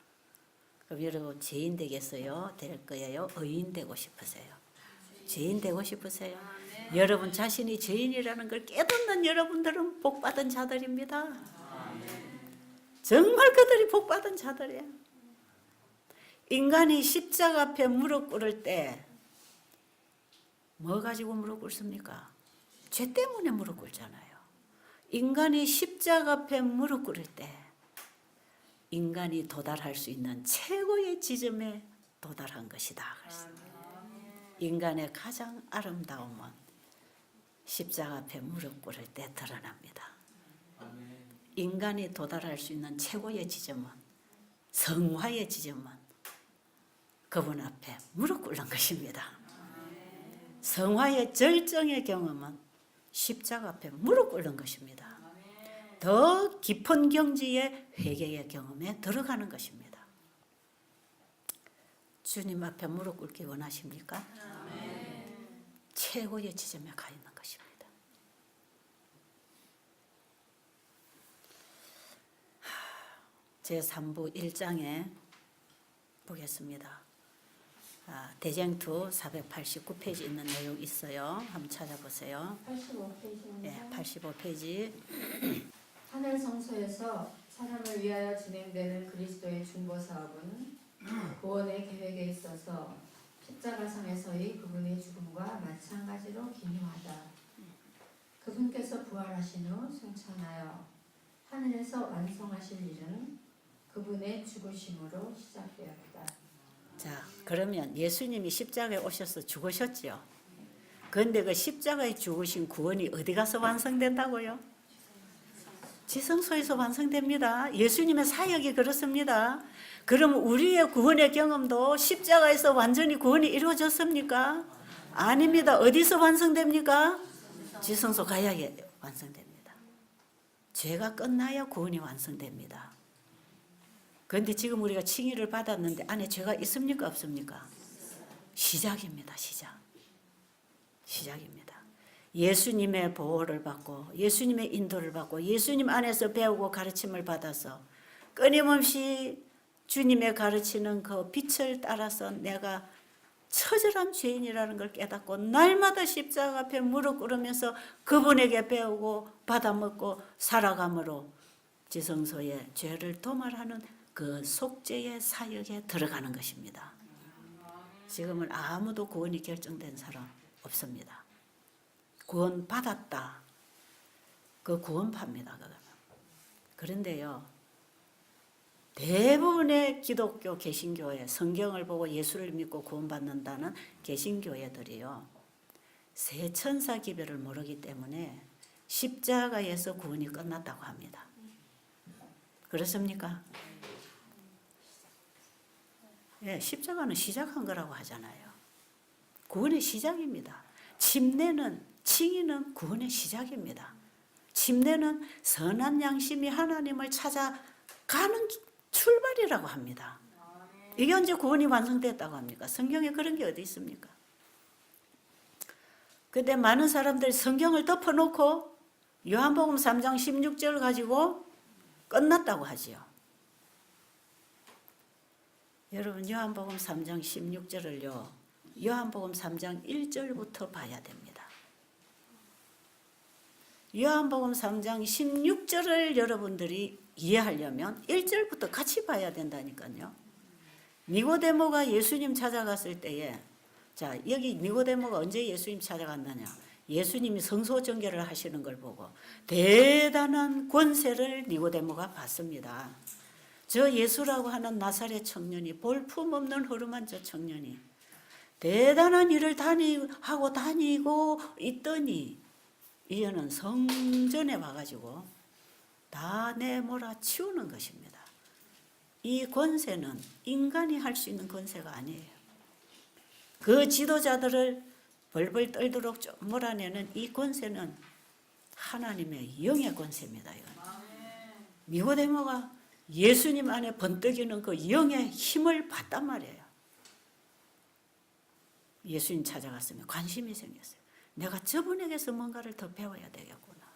그럼 여러분 죄인 되겠어요? 될 거예요? 의인 되고 싶으세요? 죄인 되고 싶으세요? 여러분 자신이 죄인이라는 걸 깨닫는 여러분들은 복받은 자들입니다. 정말 그들이 복받은 자들이에요. 인간이 십자가 앞에 무릎 꿇을 때 뭐 가지고 무릎 꿇습니까? 죄 때문에 무릎 꿇잖아요. 인간이 십자가 앞에 무릎 꿇을 때 인간이 도달할 수 있는 최고의 지점에 도달한 것이다. 인간의 가장 아름다움은 십자가 앞에 무릎 꿇을 때 드러납니다. 인간이 도달할 수 있는 최고의 지점은, 성화의 지점은 그분 앞에 무릎 꿇는 것입니다. 성화의 절정의 경험은 십자가 앞에 무릎 꿇는 것입니다. 더 깊은 경지의 회개의 경험에 들어가는 것입니다. 주님 앞에 무릎 꿇기 원하십니까? 최고의 지점에 가 있는 것입니다. 제3부 1장에 보겠습니다. 대쟁투 489페이지 있는 내용 있어요. 한번 찾아보세요. 85페이지입니다. 네, 85페이지. 하늘 성소에서 사람을 위하여 진행되는 그리스도의 중보 사업은 구원의 계획에 있어서 십자가상에서의 그분의 죽음과 마찬가지로 기묘하다. 그분께서 부활하신 후 승천하여 하늘에서 완성하실 일은 그분의 죽으심으로 시작되었다. 자, 그러면 예수님이 십자가에 오셔서 죽으셨죠. 그런데 그 십자가에 죽으신 구원이 어디 가서 완성된다고요? 지성소에서 완성됩니다. 예수님의 사역이 그렇습니다. 그럼 우리의 구원의 경험도 십자가에서 완전히 구원이 이루어졌습니까? 아닙니다. 어디서 완성됩니까? 지성소 가야 완성됩니다. 죄가 끝나야 구원이 완성됩니다. 그런데 지금 우리가 칭의를 받았는데 안에 죄가 있습니까? 없습니까? 시작입니다. 시작입니다. 예수님의 보호를 받고 예수님의 인도를 받고 예수님 안에서 배우고 가르침을 받아서 끊임없이 주님의 가르치는 그 빛을 따라서 내가 처절한 죄인이라는 걸 깨닫고 날마다 십자가 앞에 무릎 꿇으면서 그분에게 배우고 받아먹고 살아감으로 지성소에 죄를 도말하는 그 속죄의 사역에 들어가는 것입니다. 지금은 아무도 구원이 결정된 사람 없습니다. 구원 받았다. 그 구원파입니다. 그런데요, 대부분의 기독교 개신교회 성경을 보고 예수를 믿고 구원받는다는 개신교회들이요, 새 천사 기별을 모르기 때문에 십자가에서 구원이 끝났다고 합니다. 그렇습니까? 예, 십자가는 시작한 거라고 하잖아요. 구원의 시작입니다. 칭의는 구원의 시작입니다. 침례는 선한 양심이 하나님을 찾아가는 출발이라고 합니다. 이게 언제 구원이 완성됐다고 합니까? 성경에 그런 게 어디 있습니까? 근데 많은 사람들이 성경을 덮어놓고 요한복음 3장 16절 가지고 끝났다고 하지요. 여러분, 요한복음 3장 16절을요, 요한복음 3장 1절부터 봐야 됩니다. 요한복음 3장 16절을 여러분들이 이해하려면 1절부터 같이 봐야 된다니까요. 니고데모가 예수님 찾아갔을 때에, 자, 여기 니고데모가 언제 예수님 찾아갔느냐? 예수님이 성소 정결을 하시는 걸 보고 대단한 권세를 니고데모가 받습니다. 저 예수라고 하는 나사렛 청년이, 볼품없는 허름한 저 청년이 대단한 일을 하고 다니고 있더니 이제는 성전에 와가지고 다 내몰아치우는 것입니다. 이 권세는 인간이 할 수 있는 권세가 아니에요. 그 지도자들을 벌벌 떨도록 몰아내는 이 권세는 하나님의 영의 권세입니다. 이건. 니고데모가 예수님 안에 번뜩이는 그 영의 힘을 받단 말이에요. 예수님 찾아갔으면 관심이 생겼어요. 내가 저분에게서 뭔가를 더 배워야 되겠구나.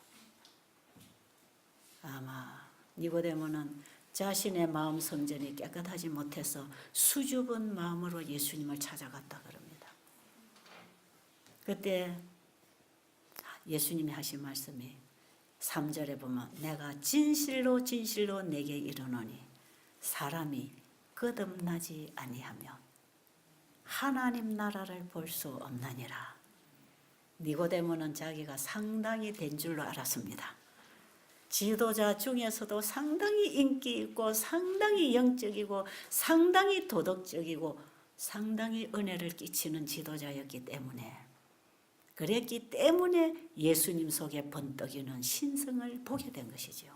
아마 니고데모는 자신의 마음 성전이 깨끗하지 못해서 수줍은 마음으로 예수님을 찾아갔다 그럽니다. 그때 예수님이 하신 말씀이 3절에 보면 내가 진실로 진실로 내게 이르노니 사람이 거듭나지 아니하면 하나님 나라를 볼 수 없느니라. 니고데모는 자기가 상당히 된 줄로 알았습니다. 지도자 중에서도 상당히 인기 있고 상당히 영적이고 상당히 도덕적이고 상당히 은혜를 끼치는 지도자였기 때문에 그랬기 때문에 예수님 속에 번뜩이는 신성을 보게 된 것이죠.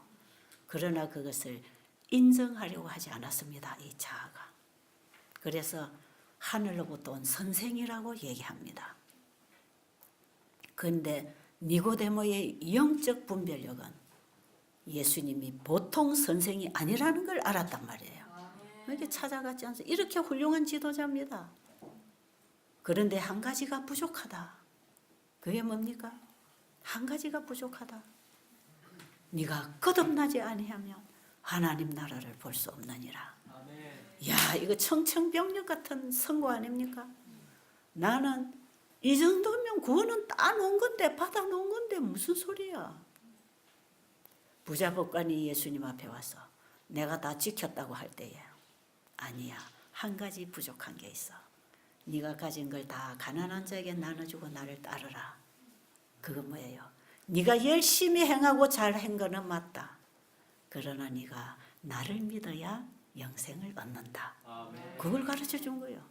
그러나 그것을 인정하려고 하지 않았습니다. 이 자아가. 그래서 하늘로부터 온 선생이라고 얘기합니다. 그런데 니고데모의 영적 분별력은 예수님이 보통 선생이 아니라는 걸 알았단 말이에요. 이렇게 찾아갔지 않습니까? 이렇게 훌륭한 지도자입니다. 그런데 한 가지가 부족하다. 그게 뭡니까? 한 가지가 부족하다. 네가 거듭나지 아니하면 하나님 나라를 볼 수 없느니라. 야, 이거 청천벽력 같은 선고 아닙니까? 나는 이 정도면 구원은 따놓은 건데, 받아놓은 건데 무슨 소리야? 부자 법관이 예수님 앞에 와서 내가 다 지켰다고 할 때에 아니야, 한 가지 부족한 게 있어. 네가 가진 걸 다 가난한 자에게 나눠주고 나를 따르라. 그건 뭐예요? 네가 열심히 행하고 잘한 거는 맞다. 그러나 네가 나를 믿어야 영생을 얻는다. 그걸 가르쳐 준 거예요.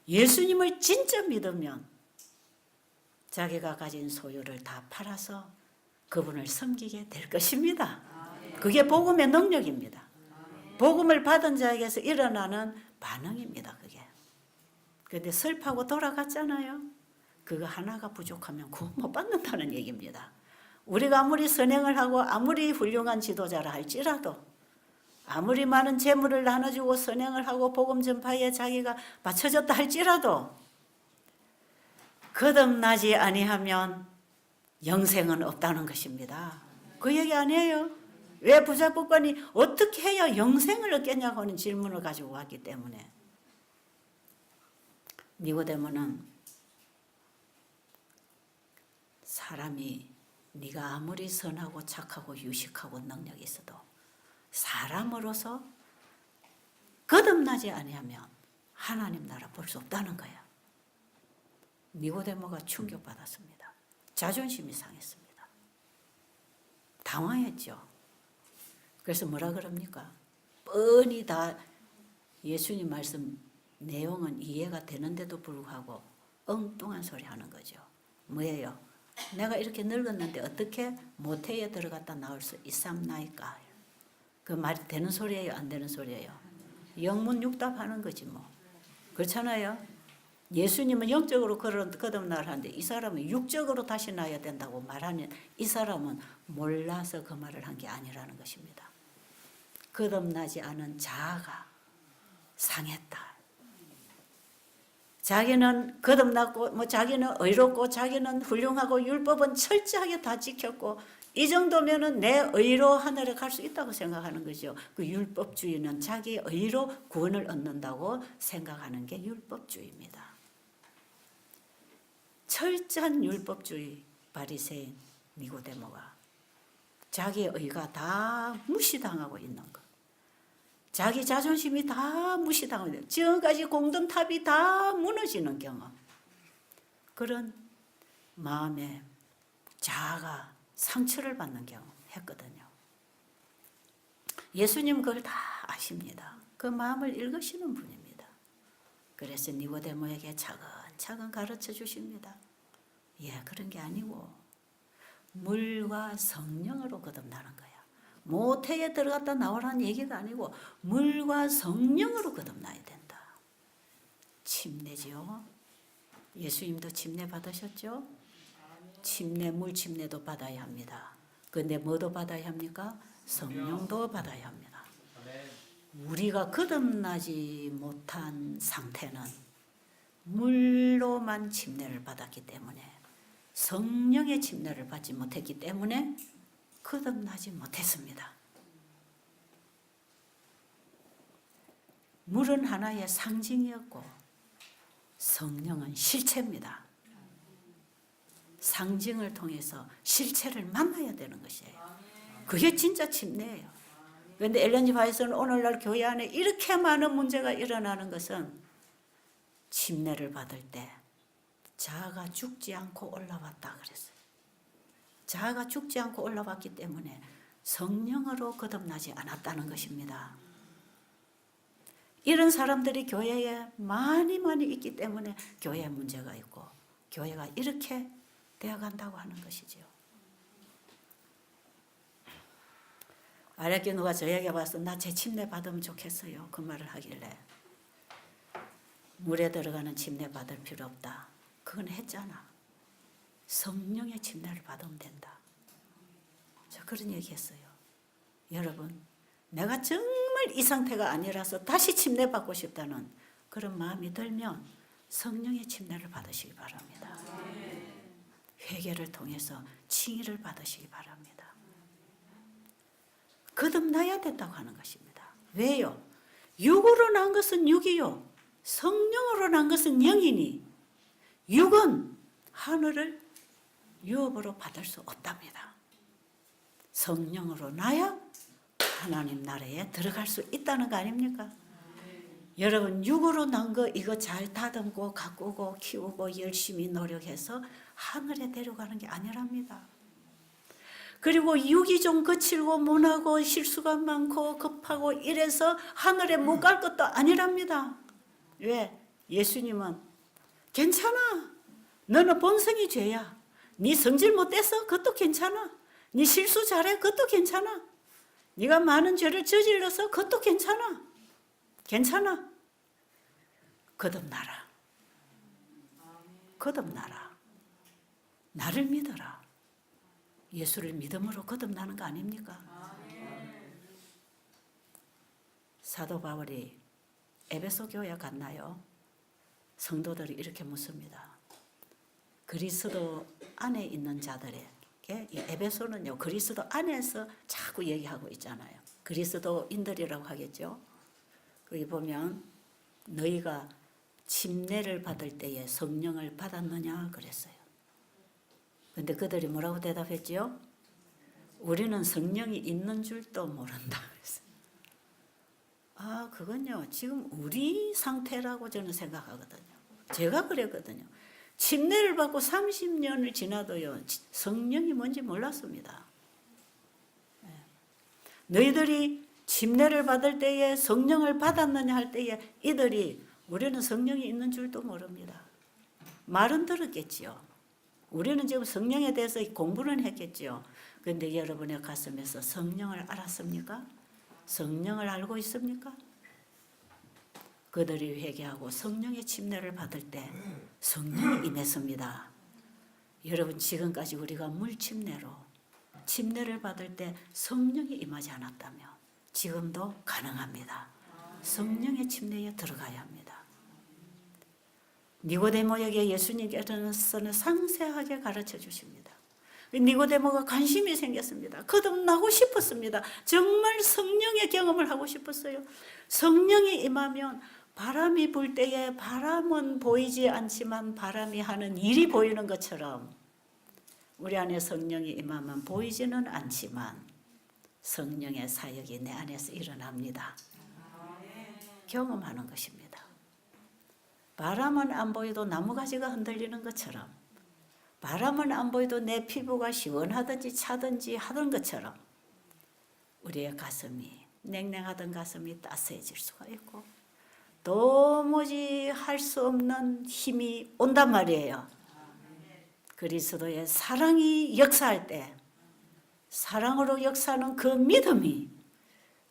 예수님을 진짜 믿으면 자기가 가진 소유를 다 팔아서 그분을 섬기게 될 것입니다. 그게 복음의 능력입니다. 복음을 받은 자에게서 일어나는 반응입니다. 그게. 그런데 슬퍼하고 돌아갔잖아요. 그거 하나가 부족하면 구원 못 받는다는 얘기입니다. 우리가 아무리 선행을 하고 아무리 훌륭한 지도자라 할지라도 아무리 많은 재물을 나눠주고 선행을 하고 복음 전파에 자기가 바쳐졌다 할지라도 거듭나지 아니하면 영생은 없다는 것입니다. 그 얘기 아니에요. 왜 부자 법관이 어떻게 해야 영생을 얻겠냐고 하는 질문을 가지고 왔기 때문에 니고데모는 사람이 네가 아무리 선하고 착하고 유식하고 능력이 있어도 사람으로서 거듭나지 아니하면 하나님 나라 볼 수 없다는 거야. 니고데모가 충격받았습니다. 자존심이 상했습니다. 당황했죠. 그래서 뭐라 그럽니까? 뻔히 다 예수님 말씀 내용은 이해가 되는데도 불구하고 엉뚱한 소리 하는 거죠. 뭐예요? 내가 이렇게 늙었는데 어떻게 모태에 들어갔다 나올 수 있삼나이까? 그 말이 되는 소리예요? 안 되는 소리예요? 영문육답하는 거지 뭐. 그렇잖아요? 예수님은 영적으로 거듭나를 하는데 이 사람은 육적으로 다시 나야 된다고 말하는 이 사람은 몰라서 그 말을 한 게 아니라는 것입니다. 거듭나지 않은 자아가 상했다. 자기는 거듭났고 자기는 의롭고 자기는 훌륭하고 율법은 철저하게 다 지켰고 이 정도면은 내 의로 하늘에 갈 수 있다고 생각하는 거죠. 그 율법주의는 자기 의로 구원을 얻는다고 생각하는 게 율법주의입니다. 철저한 율법주의 바리새인 니고데모가 자기의 의가 다 무시당하고 있는 것. 자기 자존심이 다 무시당하고 있는 것. 지금까지 공든 탑이 다 무너지는 경험. 그런 마음에 자아가 상처를 받는 경험 했거든요. 예수님 그걸 다 아십니다. 그 마음을 읽으시는 분입니다. 그래서 니고데모에게 차근차근 가르쳐 주십니다. 예, 그런 게 아니고 물과 성령으로 거듭나는 거야. 모태에 들어갔다 나오라는 얘기가 아니고 물과 성령으로 거듭나야 된다. 침례지요. 예수님도 침례 받으셨죠? 침례, 물 침례도 받아야 합니다. 그런데 뭐도 받아야 합니까? 성령도 받아야 합니다. 우리가 거듭나지 못한 상태는 물로만 침례를 받았기 때문에 성령의 침례를 받지 못했기 때문에 거듭나지 못했습니다. 물은 하나의 상징이었고 성령은 실체입니다. 상징을 통해서 실체를 만나야 되는 것이에요. 그게 진짜 침례예요. 그런데 엘렌 G. 화이트는 오늘날 교회 안에 이렇게 많은 문제가 일어나는 것은 침례를 받을 때 자아가 죽지 않고 올라왔다 그랬어요. 자아가 죽지 않고 올라왔기 때문에 성령으로 거듭나지 않았다는 것입니다. 이런 사람들이 교회에 많이 있기 때문에 교회에 문제가 있고 교회가 이렇게 되어간다고 하는 것이죠. 알았게 누가 저에게 와서 나 재침례 받으면 좋겠어요. 그 말을 하길래 물에 들어가는 침례 받을 필요 없다. 그건 했잖아. 성령의 침례를 받으면 된다. 저 그런 얘기했어요. 여러분, 내가 정말 이 상태가 아니라서 다시 침례 받고 싶다는 그런 마음이 들면 성령의 침례를 받으시기 바랍니다. 회개를 통해서 칭의를 받으시기 바랍니다. 거듭나야 된다고 하는 것입니다. 왜요? 육으로 난 것은 육이요, 성령으로 난 것은 영이니 육은 하늘을 유업으로 받을 수 없답니다. 성령으로 나야 하나님 나라에 들어갈 수 있다는 거 아닙니까? 여러분, 육으로 난 거 이거 잘 다듬고 가꾸고 키우고 열심히 노력해서 하늘에 데려가는 게 아니랍니다. 그리고 육이 좀 거칠고 모나고 실수가 많고 급하고 이래서 하늘에 못 갈 것도 아니랍니다. 왜? 예수님은 괜찮아. 너는 본성이 죄야. 네 성질 못돼서 그것도 괜찮아. 네 실수 잘해. 그것도 괜찮아. 네가 많은 죄를 저질러서 그것도 괜찮아. 괜찮아. 거듭나라. 거듭나라. 나를 믿어라. 예수를 믿음으로 거듭나는 거 아닙니까? 사도 바울이 에베소 교회에 갔나요? 성도들이 이렇게 묻습니다. 그리스도 안에 있는 자들에게, 에베소는요 그리스도 안에서 자꾸 얘기하고 있잖아요. 그리스도인들이라고 하겠죠. 거기 보면 너희가 침례를 받을 때에 성령을 받았느냐 그랬어요. 근데 그들이 뭐라고 대답했지요? 우리는 성령이 있는 줄도 모른다 그랬어요. 아, 그건요 지금 우리 상태라고 저는 생각하거든요. 제가 그랬거든요. 침례를 받고 30년을 지나도요 성령이 뭔지 몰랐습니다. 너희들이 침례를 받을 때에 성령을 받았느냐 할 때에 이들이 우리는 성령이 있는 줄도 모릅니다. 말은 들었겠지요. 우리는 지금 성령에 대해서 공부는 했겠지요. 그런데 여러분의 가슴에서 성령을 알았습니까? 성령을 알고 있습니까? 그들이 회개하고 성령의 침례를 받을 때 성령이 임했습니다. 여러분, 지금까지 우리가 물침례로 침례를 받을 때 성령이 임하지 않았다면 지금도 가능합니다. 성령의 침례에 들어가야 합니다. 니고데모에게 예수님께서는 상세하게 가르쳐 주십니다. 니고데모가 관심이 생겼습니다. 거듭나고 싶었습니다. 정말 성령의 경험을 하고 싶었어요. 성령이 임하면 바람이 불 때에 바람은 보이지 않지만 바람이 하는 일이 보이는 것처럼 우리 안에 성령이 임하면 보이지는 않지만 성령의 사역이 내 안에서 일어납니다. 경험하는 것입니다. 바람은 안 보여도 나무가지가 흔들리는 것처럼, 바람은 안 보여도 내 피부가 시원하든지 차든지 하던 것처럼 우리의 가슴이, 냉랭하던 가슴이 따스해질 수가 있고 도무지 할 수 없는 힘이 온단 말이에요. 그리스도의 사랑이 역사할 때 사랑으로 역사하는 그 믿음이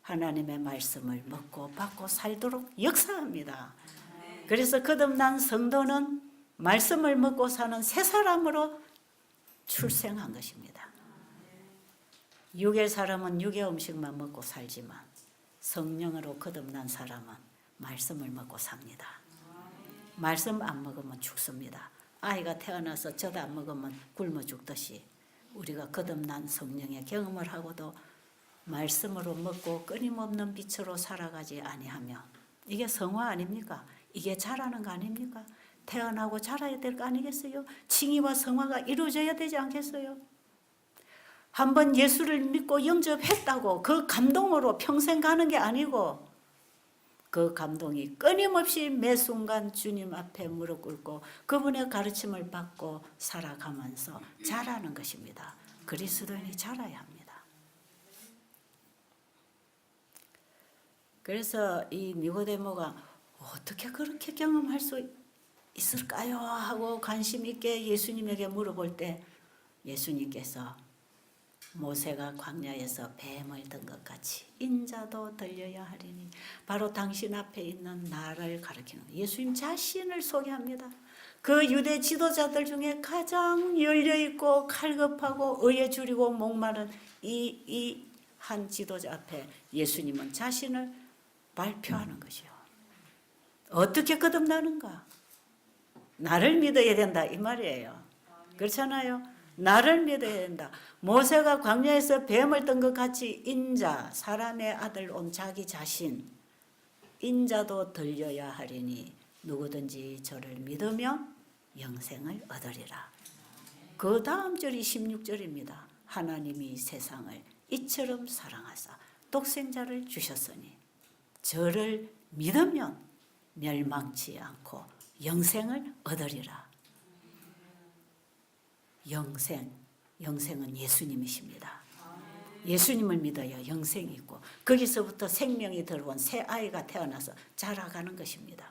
하나님의 말씀을 먹고 받고 살도록 역사합니다. 그래서 거듭난 성도는 말씀을 먹고 사는 새 사람으로 출생한 것입니다. 육의 사람은 육의 음식만 먹고 살지만 성령으로 거듭난 사람은 말씀을 먹고 삽니다. 말씀 안 먹으면 죽습니다. 아이가 태어나서 젖 안 먹으면 굶어 죽듯이 우리가 거듭난 성령의 경험을 하고도 말씀으로 먹고 끊임없는 빛으로 살아가지 아니하면 이게 성화 아닙니까? 이게 자라는 거 아닙니까? 태어나고 자라야 될 거 아니겠어요? 칭의와 성화가 이루어져야 되지 않겠어요? 한번 예수를 믿고 영접했다고 그 감동으로 평생 가는 게 아니고 그 감동이 끊임없이 매 순간 주님 앞에 무릎 꿇고 그분의 가르침을 받고 살아가면서 자라는 것입니다. 그리스도인이 자라야 합니다. 그래서 이 니고데모가 어떻게 그렇게 경험할 수 있을까요? 하고 관심 있게 예수님에게 물어볼 때 예수님께서 모세가 광야에서 뱀을 든 것 같이 인자도 들려야 하리니 바로 당신 앞에 있는 나를 가리키는 예수님 자신을 소개합니다. 그 유대 지도자들 중에 가장 열려있고 칼급하고 의에 줄이고 목마른 이 한 지도자 앞에 예수님은 자신을 발표하는 것이요. 어떻게 거듭나는가? 나를 믿어야 된다 이 말이에요. 그렇잖아요. 나를 믿어야 된다. 모세가 광야에서 뱀을 뜬 것 같이 인자 사람의 아들 온 자기 자신 인자도 들려야 하리니 누구든지 저를 믿으며 영생을 얻으리라. 그 다음 절이 16절입니다. 하나님이 세상을 이처럼 사랑하사 독생자를 주셨으니 저를 믿으면 멸망치 않고 영생을 얻으리라. 영생은 예수님이십니다. 예수님을 믿어야 영생이 있고 거기서부터 생명이 들어온 새 아이가 태어나서 자라가는 것입니다.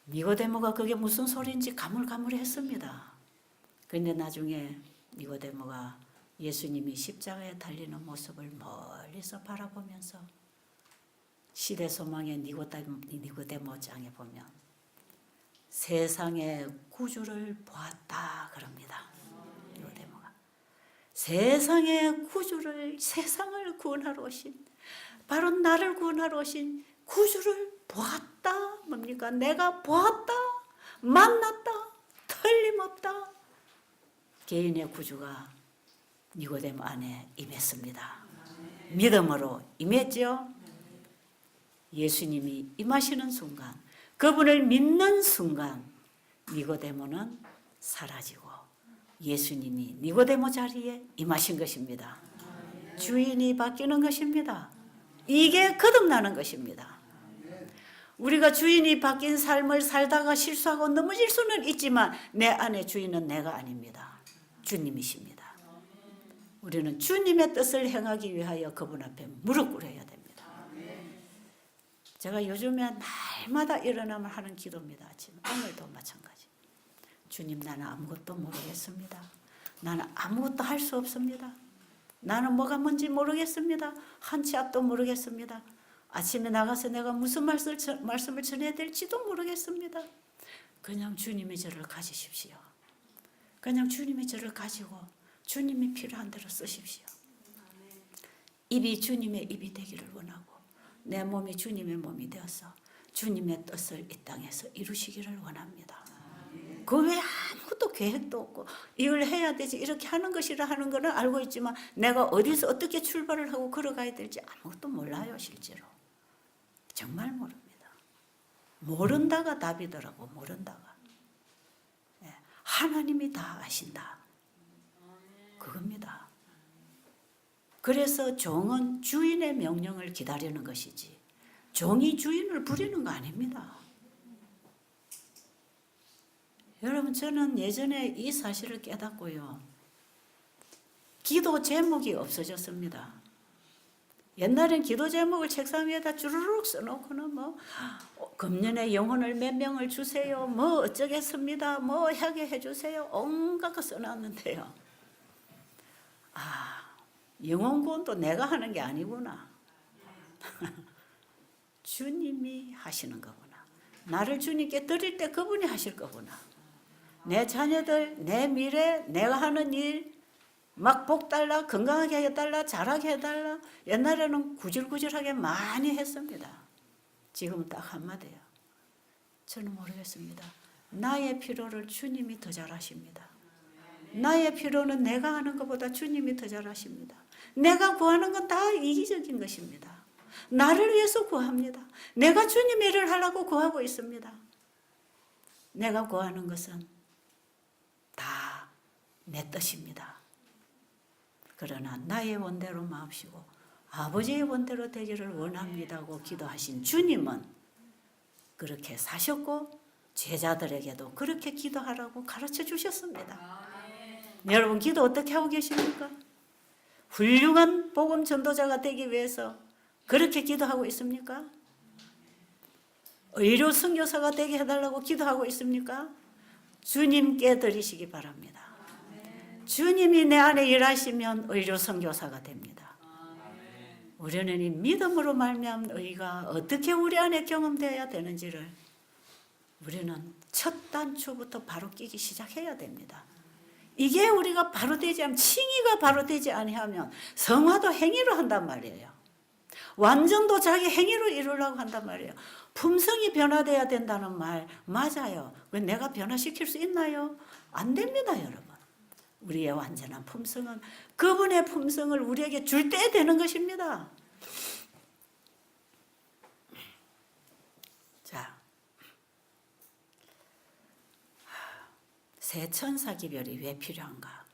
니고데모가 그게 무슨 소리인지 가물가물했습니다. 그런데 나중에 니고데모가 예수님이 십자가에 달리는 모습을 멀리서 바라보면서 시대 소망의 니고데모장에 보면 세상의 구주를 보았다 그럽니다. 니고데모가 세상의 구주를 세상을 구원하러 오신 바로 나를 구원하러 오신 구주를 보았다. 뭡니까? 내가 보았다. 만났다. 틀림없다. 개인의 구주가 니고데모 안에 임했습니다. 믿음으로 임했죠. 예수님이 임하시는 순간 그분을 믿는 순간 니고데모는 사라지고 예수님이 니고데모 자리에 임하신 것입니다. 주인이 바뀌는 것입니다. 이게 거듭나는 것입니다. 우리가 주인이 바뀐 삶을 살다가 실수하고 넘어질 수는 있지만 내 안에 주인은 내가 아닙니다. 주님이십니다. 우리는 주님의 뜻을 행하기 위하여 그분 앞에 무릎 꿇어야 됩니다. 제가 요즘에 날마다 일어나면 하는 기도입니다. 지금 오늘도 마찬가지. 주님, 나는 아무것도 모르겠습니다. 나는 아무것도 할 수 없습니다. 나는 뭐가 뭔지 모르겠습니다. 한 치 앞도 모르겠습니다. 아침에 나가서 내가 무슨 말씀을 전해야 될지도 모르겠습니다. 그냥 주님이 저를 가지십시오. 그냥 주님이 저를 가지고 주님이 필요한 대로 쓰십시오. 입이 주님의 입이 되기를 원하고 내 몸이 주님의 몸이 되어서 주님의 뜻을 이 땅에서 이루시기를 원합니다. 그 외에 아무것도 계획도 없고 이걸 해야 되지 이렇게 하는 것이라 하는 거는 알고 있지만 내가 어디서 어떻게 출발을 하고 걸어가야 될지 아무것도 몰라요. 실제로 정말 모릅니다. 모른다가 답이더라고. 모른다가 하나님이 다 아신다 그겁니다. 그래서 종은 주인의 명령을 기다리는 것이지 종이 주인을 부리는 거 아닙니다. 여러분, 저는 예전에 이 사실을 깨닫고요. 기도 제목이 없어졌습니다. 옛날엔 기도 제목을 책상 위에다 주르륵 써놓고는 뭐 금년에 영혼을 몇 명을 주세요. 뭐 어쩌겠습니다. 뭐 하게 해주세요. 온갖 거 써놨는데요. 영혼 구원도 내가 하는 게 아니구나. 주님이 하시는 거구나. 나를 주님께 드릴 때 그분이 하실 거구나. 내 자녀들, 내 미래, 내가 하는 일, 막 복 달라, 건강하게 해달라, 잘하게 해달라. 옛날에는 구질구질하게 많이 했습니다. 지금은 딱 한마디예요. 저는 모르겠습니다. 나의 필요를 주님이 더 잘하십니다. 나의 필요는 내가 하는 것보다 주님이 더 잘하십니다. 내가 구하는 건 다 이기적인 것입니다. 나를 위해서 구합니다. 내가 주님의 일을 하려고 구하고 있습니다. 내가 구하는 것은 다 내 뜻입니다. 그러나 나의 원대로 마옵시고 아버지의 원대로 되기를 원합니다고 기도하신 주님은 그렇게 사셨고 제자들에게도 그렇게 기도하라고 가르쳐 주셨습니다. 여러분 기도 어떻게 하고 계십니까? 훌륭한 복음 전도자가 되기 위해서 그렇게 기도하고 있습니까? 의료 선교사가 되게 해달라고 기도하고 있습니까? 주님께 드리시기 바랍니다. 주님이 내 안에 일하시면 의료 선교사가 됩니다. 우리는 이 믿음으로 말미암은 의가 어떻게 우리 안에 경험되어야 되는지를 우리는 첫 단추부터 바로 끼기 시작해야 됩니다. 이게 우리가 바로 되지 않으면, 칭의가 바로 되지 아니하면 성화도 행위로 한단 말이에요. 완전도 자기 행위로 이루려고 한단 말이에요. 품성이 변화돼야 된다는 말 맞아요. 왜 내가 변화시킬 수 있나요? 안 됩니다, 여러분. 우리의 완전한 품성은 그분의 품성을 우리에게 줄 때 되는 것입니다. 자, 새 천사기별이 왜 필요한가?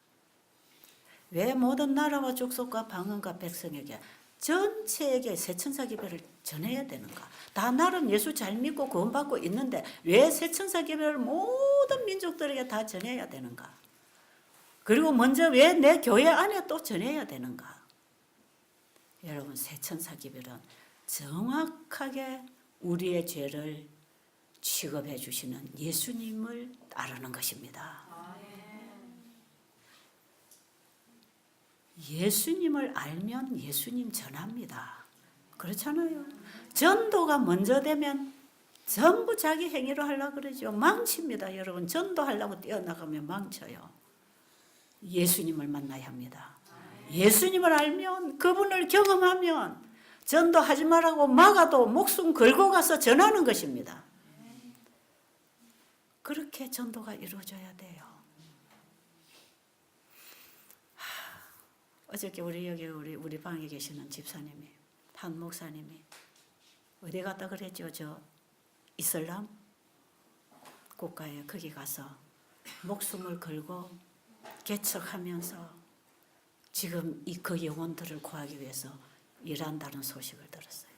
왜 모든 나라와 족속과 방언과 백성에게 전체에게 새 천사기별을 전해야 되는가? 다 나름 예수 잘 믿고 구원받고 있는데 왜 새 천사기별을 모든 민족들에게 다 전해야 되는가? 그리고 먼저 왜 내 교회 안에 또 전해야 되는가? 여러분 새 천사기별은 정확하게 우리의 죄를 취급해 주시는 예수님을 따르는 것입니다. 예수님을 알면 예수님 전합니다. 그렇잖아요. 전도가 먼저 되면 전부 자기 행위로 하려고 그러죠. 망칩니다. 여러분 전도하려고 뛰어나가면 망쳐요. 예수님을 만나야 합니다. 예수님을 알면 그분을 경험하면 전도하지 말라고 막아도 목숨 걸고 가서 전하는 것입니다. 그렇게 전도가 이루어져야 돼요. 어저께 우리 방에 계시는 집사님이 한 목사님이 어디 갔다 그랬죠? 저 이슬람 국가에 거기 가서 목숨을 걸고 개척하면서 지금 그 영혼들을 구하기 위해서 일한다는 소식을 들었어요.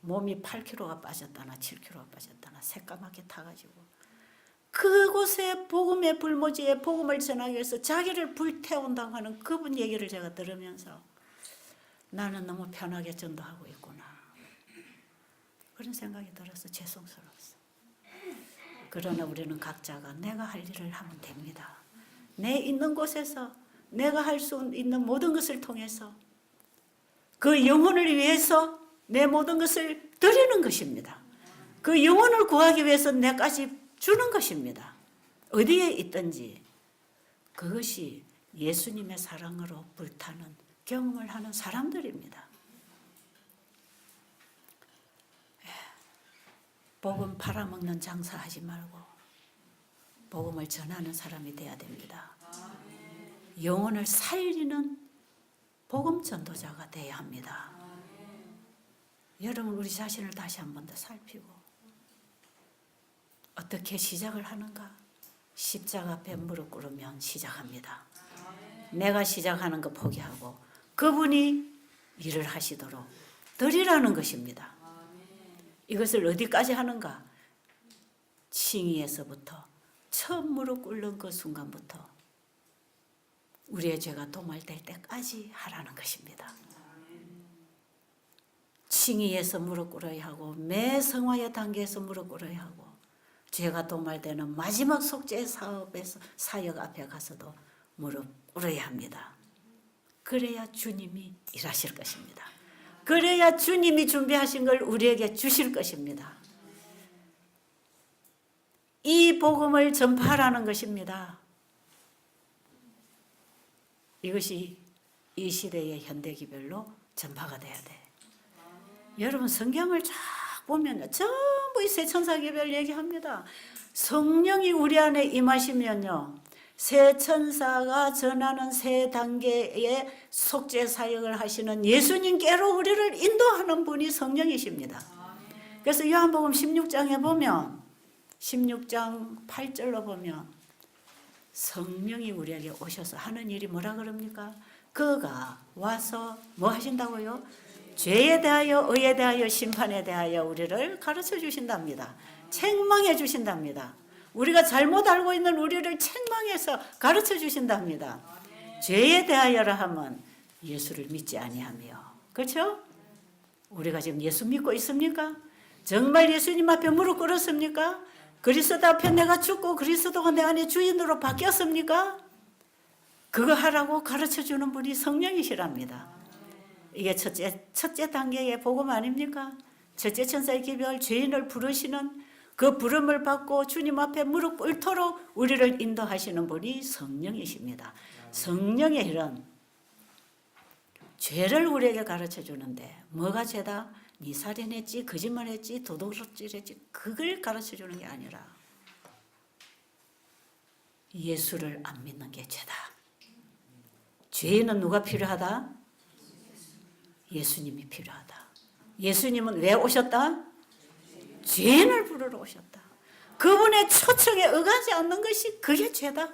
몸이 8kg가 빠졌다나 7kg가 빠졌다나 새까맣게 타가지고 그곳에 복음의 불모지에 복음을 전하기 위해서 자기를 불태운다고 하는 그분 얘기를 제가 들으면서 나는 너무 편하게 전도하고 있구나. 그런 생각이 들어서 죄송스러웠어요. 그러나 우리는 각자가 내가 할 일을 하면 됩니다. 내 있는 곳에서 내가 할 수 있는 모든 것을 통해서 그 영혼을 위해서 내 모든 것을 드리는 것입니다. 그 영혼을 구하기 위해서 내까지 주는 것입니다. 어디에 있든지 그것이 예수님의 사랑으로 불타는 경험을 하는 사람들입니다. 복음 팔아먹는 장사하지 말고 복음을 전하는 사람이 돼야 됩니다. 영혼을 살리는 복음 전도자가 돼야 합니다. 여러분 우리 자신을 다시 한 번 더 살피고 어떻게 시작을 하는가? 십자가 앞에 무릎 꿇으면 시작합니다. 내가 시작하는 거 포기하고 그분이 일을 하시도록 드리라는 것입니다. 이것을 어디까지 하는가? 칭의에서부터 처음 무릎 꿇는 그 순간부터 우리의 죄가 도말될 때까지 하라는 것입니다. 칭의에서 무릎 꿇어야 하고 매 성화의 단계에서 무릎 꿇어야 하고 죄가 도말되는 마지막 속죄 사역 앞에 가서도 무릎 꿇어야 합니다. 그래야 주님이 일하실 것입니다. 그래야 주님이 준비하신 걸 우리에게 주실 것입니다. 이 복음을 전파하라는 것입니다. 이것이 이 시대의 현대기별로 전파가 돼야 돼. 여러분 성경을 쫙 보면 전부 이 새 천사기별 얘기합니다. 성령이 우리 안에 임하시면요. 새 천사가 전하는 새 단계의 속죄 사역을 하시는 예수님께로 우리를 인도하는 분이 성령이십니다. 그래서 요한복음 16장에 보면 16장 8절로 보면 성령이 우리에게 오셔서 하는 일이 뭐라 그럽니까? 그가 와서 뭐 하신다고요? 죄에 대하여 의에 대하여 심판에 대하여 우리를 가르쳐 주신답니다. 책망해 주신답니다. 우리가 잘못 알고 있는 우리를 책망해서 가르쳐 주신답니다. 죄에 대하여라 하면 예수를 믿지 아니하며, 그렇죠? 우리가 지금 예수 믿고 있습니까? 정말 예수님 앞에 무릎 꿇었습니까? 그리스도 앞에 내가 죽고 그리스도가 내 안에 주인으로 바뀌었습니까? 그거 하라고 가르쳐 주는 분이 성령이시랍니다. 이게 첫째 단계의 복음 아닙니까? 첫째 천사의 기별 죄인을 부르시는 그 부름을 받고 주님 앞에 무릎 꿇도록 우리를 인도하시는 분이 성령이십니다. 성령의 일은 죄를 우리에게 가르쳐 주는데 뭐가 죄다? 네 살인했지, 거짓말했지, 도둑질했지, 그걸 가르쳐 주는 게 아니라 예수를 안 믿는 게 죄다. 죄인은 누가 필요하다? 예수님이 필요하다. 예수님은 왜 오셨다? 죄인을 부르러 오셨다. 그분의 초청에 응하지 않는 것이 그게 죄다.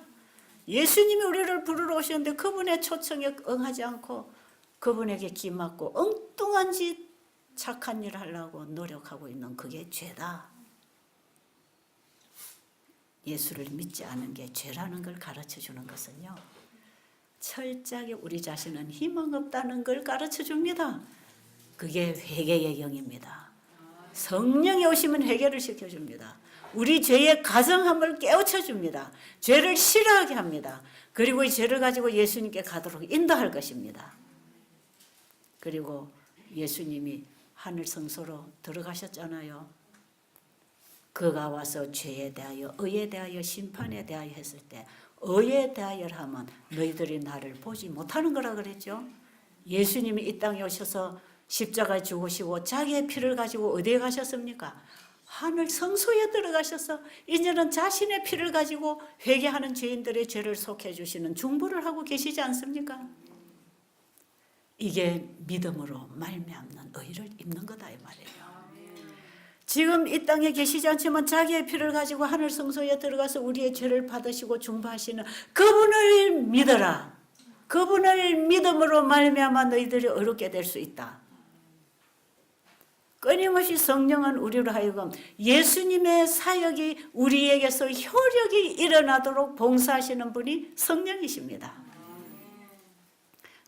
예수님이 우리를 부르러 오셨는데 그분의 초청에 응하지 않고 그분에게 기맞고 엉뚱한 짓, 착한 일을 하려고 노력하고 있는 그게 죄다. 예수를 믿지 않은 게 죄라는 걸 가르쳐 주는 것은요, 철저하게 우리 자신은 희망 없다는 걸 가르쳐 줍니다. 그게 회개의 영입니다. 성령이 오시면 회개를 시켜줍니다. 우리 죄의 가정함을 깨우쳐 줍니다. 죄를 싫어하게 합니다. 그리고 이 죄를 가지고 예수님께 가도록 인도할 것입니다. 그리고 예수님이 하늘 성소로 들어가셨잖아요. 그가 와서 죄에 대하여 의에 대하여 심판에 대하여 했을 때 의에 대하여 하면 너희들이 나를 보지 못하는 거라 그랬죠. 예수님이 이 땅에 오셔서 십자가에 죽으시고 자기의 피를 가지고 어디에 가셨습니까? 하늘 성소에 들어가셔서 이제는 자신의 피를 가지고 회개하는 죄인들의 죄를 속해 주시는 중보를 하고 계시지 않습니까? 이게 믿음으로 말미암는 의를 입는 거다 이 말이에요. 지금 이 땅에 계시지 않지만 자기의 피를 가지고 하늘 성소에 들어가서 우리의 죄를 받으시고 중보하시는 그분을 믿어라. 그분을 믿음으로 말미암아 너희들이 의롭게 될 수 있다. 끊임없이 성령은 우리로 하여금 예수님의 사역이 우리에게서 효력이 일어나도록 봉사하시는 분이 성령이십니다.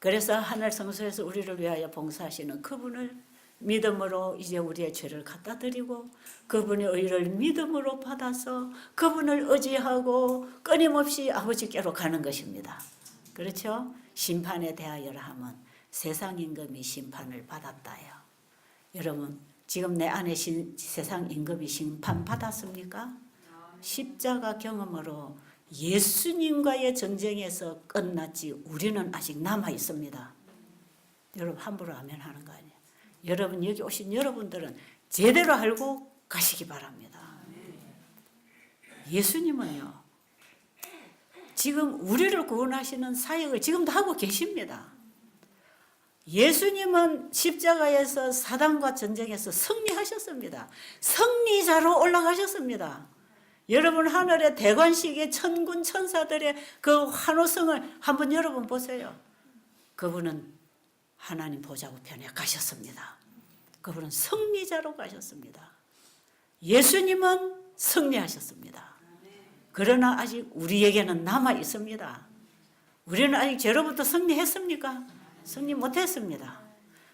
그래서 하늘 성소에서 우리를 위하여 봉사하시는 그분을 믿음으로 이제 우리의 죄를 갖다 드리고 그분의 의를 믿음으로 받아서 그분을 의지하고 끊임없이 아버지께로 가는 것입니다. 그렇죠? 심판에 대하여라 하면 세상 임금이 심판을 받았다요. 여러분 지금 내 안에 세상 임금이 심판 받았습니까? 십자가 경험으로 예수님과의 전쟁에서 끝났지 우리는 아직 남아 있습니다. 여러분 함부로 아멘 하는 거 아니에요. 여러분 여기 오신 여러분들은 제대로 알고 가시기 바랍니다. 예수님은요 지금 우리를 구원하시는 사역을 지금도 하고 계십니다. 예수님은 십자가에서 사단과 전쟁에서 승리하셨습니다. 승리자로 올라가셨습니다. 여러분 하늘의 대관식의 천군 천사들의 그 환호성을 한번 여러분 보세요. 그분은 하나님 보좌 우편에 가셨습니다. 그분은 승리자로 가셨습니다. 예수님은 승리하셨습니다. 그러나 아직 우리에게는 남아 있습니다. 우리는 아직 죄로부터 승리했습니까? 승리 못했습니다.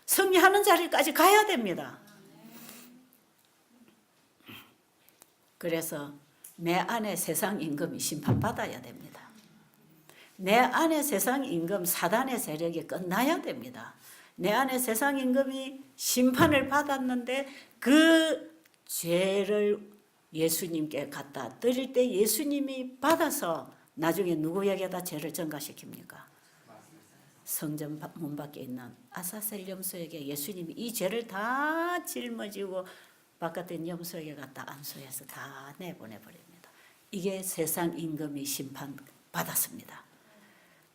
승리하는 자리까지 가야 됩니다. 그래서 내 안에 세상 임금이 심판받아야 됩니다. 내 안에 세상 임금 사단의 세력이 끝나야 됩니다. 내 안에 세상 임금이 심판을 받았는데 그 죄를 예수님께 갖다 드릴 때 예수님이 받아서 나중에 누구에게다 죄를 전가시킵니까? 성전 문 밖에 있는 아사셀 염소에게 예수님이 이 죄를 다 짊어지고 바깥에 있는 염소에게 갖다 안수해서 다 내보내버립니다. 이게 세상 임금이 심판 받았습니다.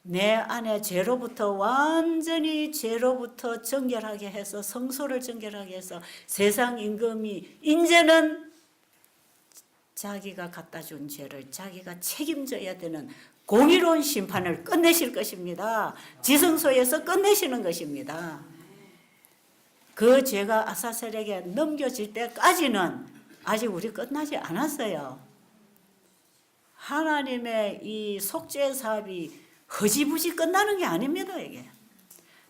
내 안에 죄로부터 완전히 죄로부터 정결하게 해서 성소를 정결하게 해서 세상 임금이 이제는 자기가 갖다 준 죄를 자기가 책임져야 되는 공의로운 심판을 끝내실 것입니다. 지성소에서 끝내시는 것입니다. 그 죄가 아사셀에게 넘겨질 때까지는 아직 우리 끝나지 않았어요. 하나님의 이 속죄 사업이 허지부지 끝나는 게 아닙니다. 이게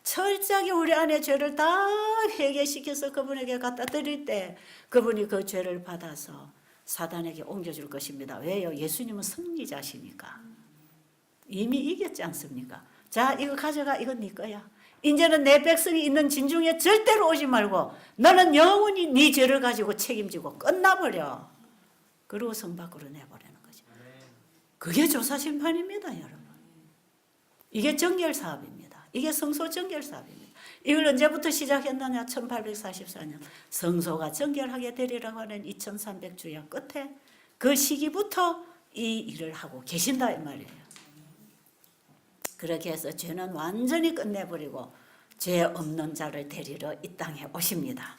철저하게 우리 안에 죄를 다 회개시켜서 그분에게 갖다 드릴 때 그분이 그 죄를 받아서 사단에게 옮겨줄 것입니다. 왜요? 예수님은 승리자시니까. 이미 이겼지 않습니까? 자, 이거 가져가. 이건 네 거야. 이제는 내 백성이 있는 진중에 절대로 오지 말고 너는 영원히 네 죄를 가지고 책임지고 끝나버려. 그리고 성 밖으로 내보내는 거죠. 그게 조사심판입니다, 여러분. 이게 정결사업입니다. 이게 성소 정결사업입니다. 이걸 언제부터 시작했느냐? 1844년 성소가 정결하게 되리라고 하는 2300주야 끝에 그 시기부터 이 일을 하고 계신다 이 말이에요. 그렇게 해서 죄는 완전히 끝내버리고 죄 없는 자를 데리러 이 땅에 오십니다.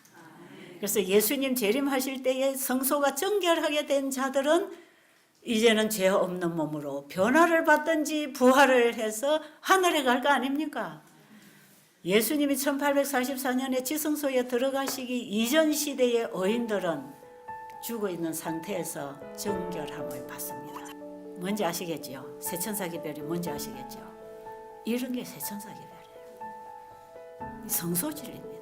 그래서 예수님 재림하실 때에 성소가 정결하게 된 자들은 이제는 죄 없는 몸으로 변화를 받든지 부활을 해서 하늘에 갈 거 아닙니까? 예수님이 1844년에 지성소에 들어가시기 이전 시대의 의인들은 죽어 있는 상태에서 정결함을 받습니다. 뭔지 아시겠죠? 세천사기별이 뭔지 아시겠죠? 이런 게 세천사기별이에요. 성소진리입니다.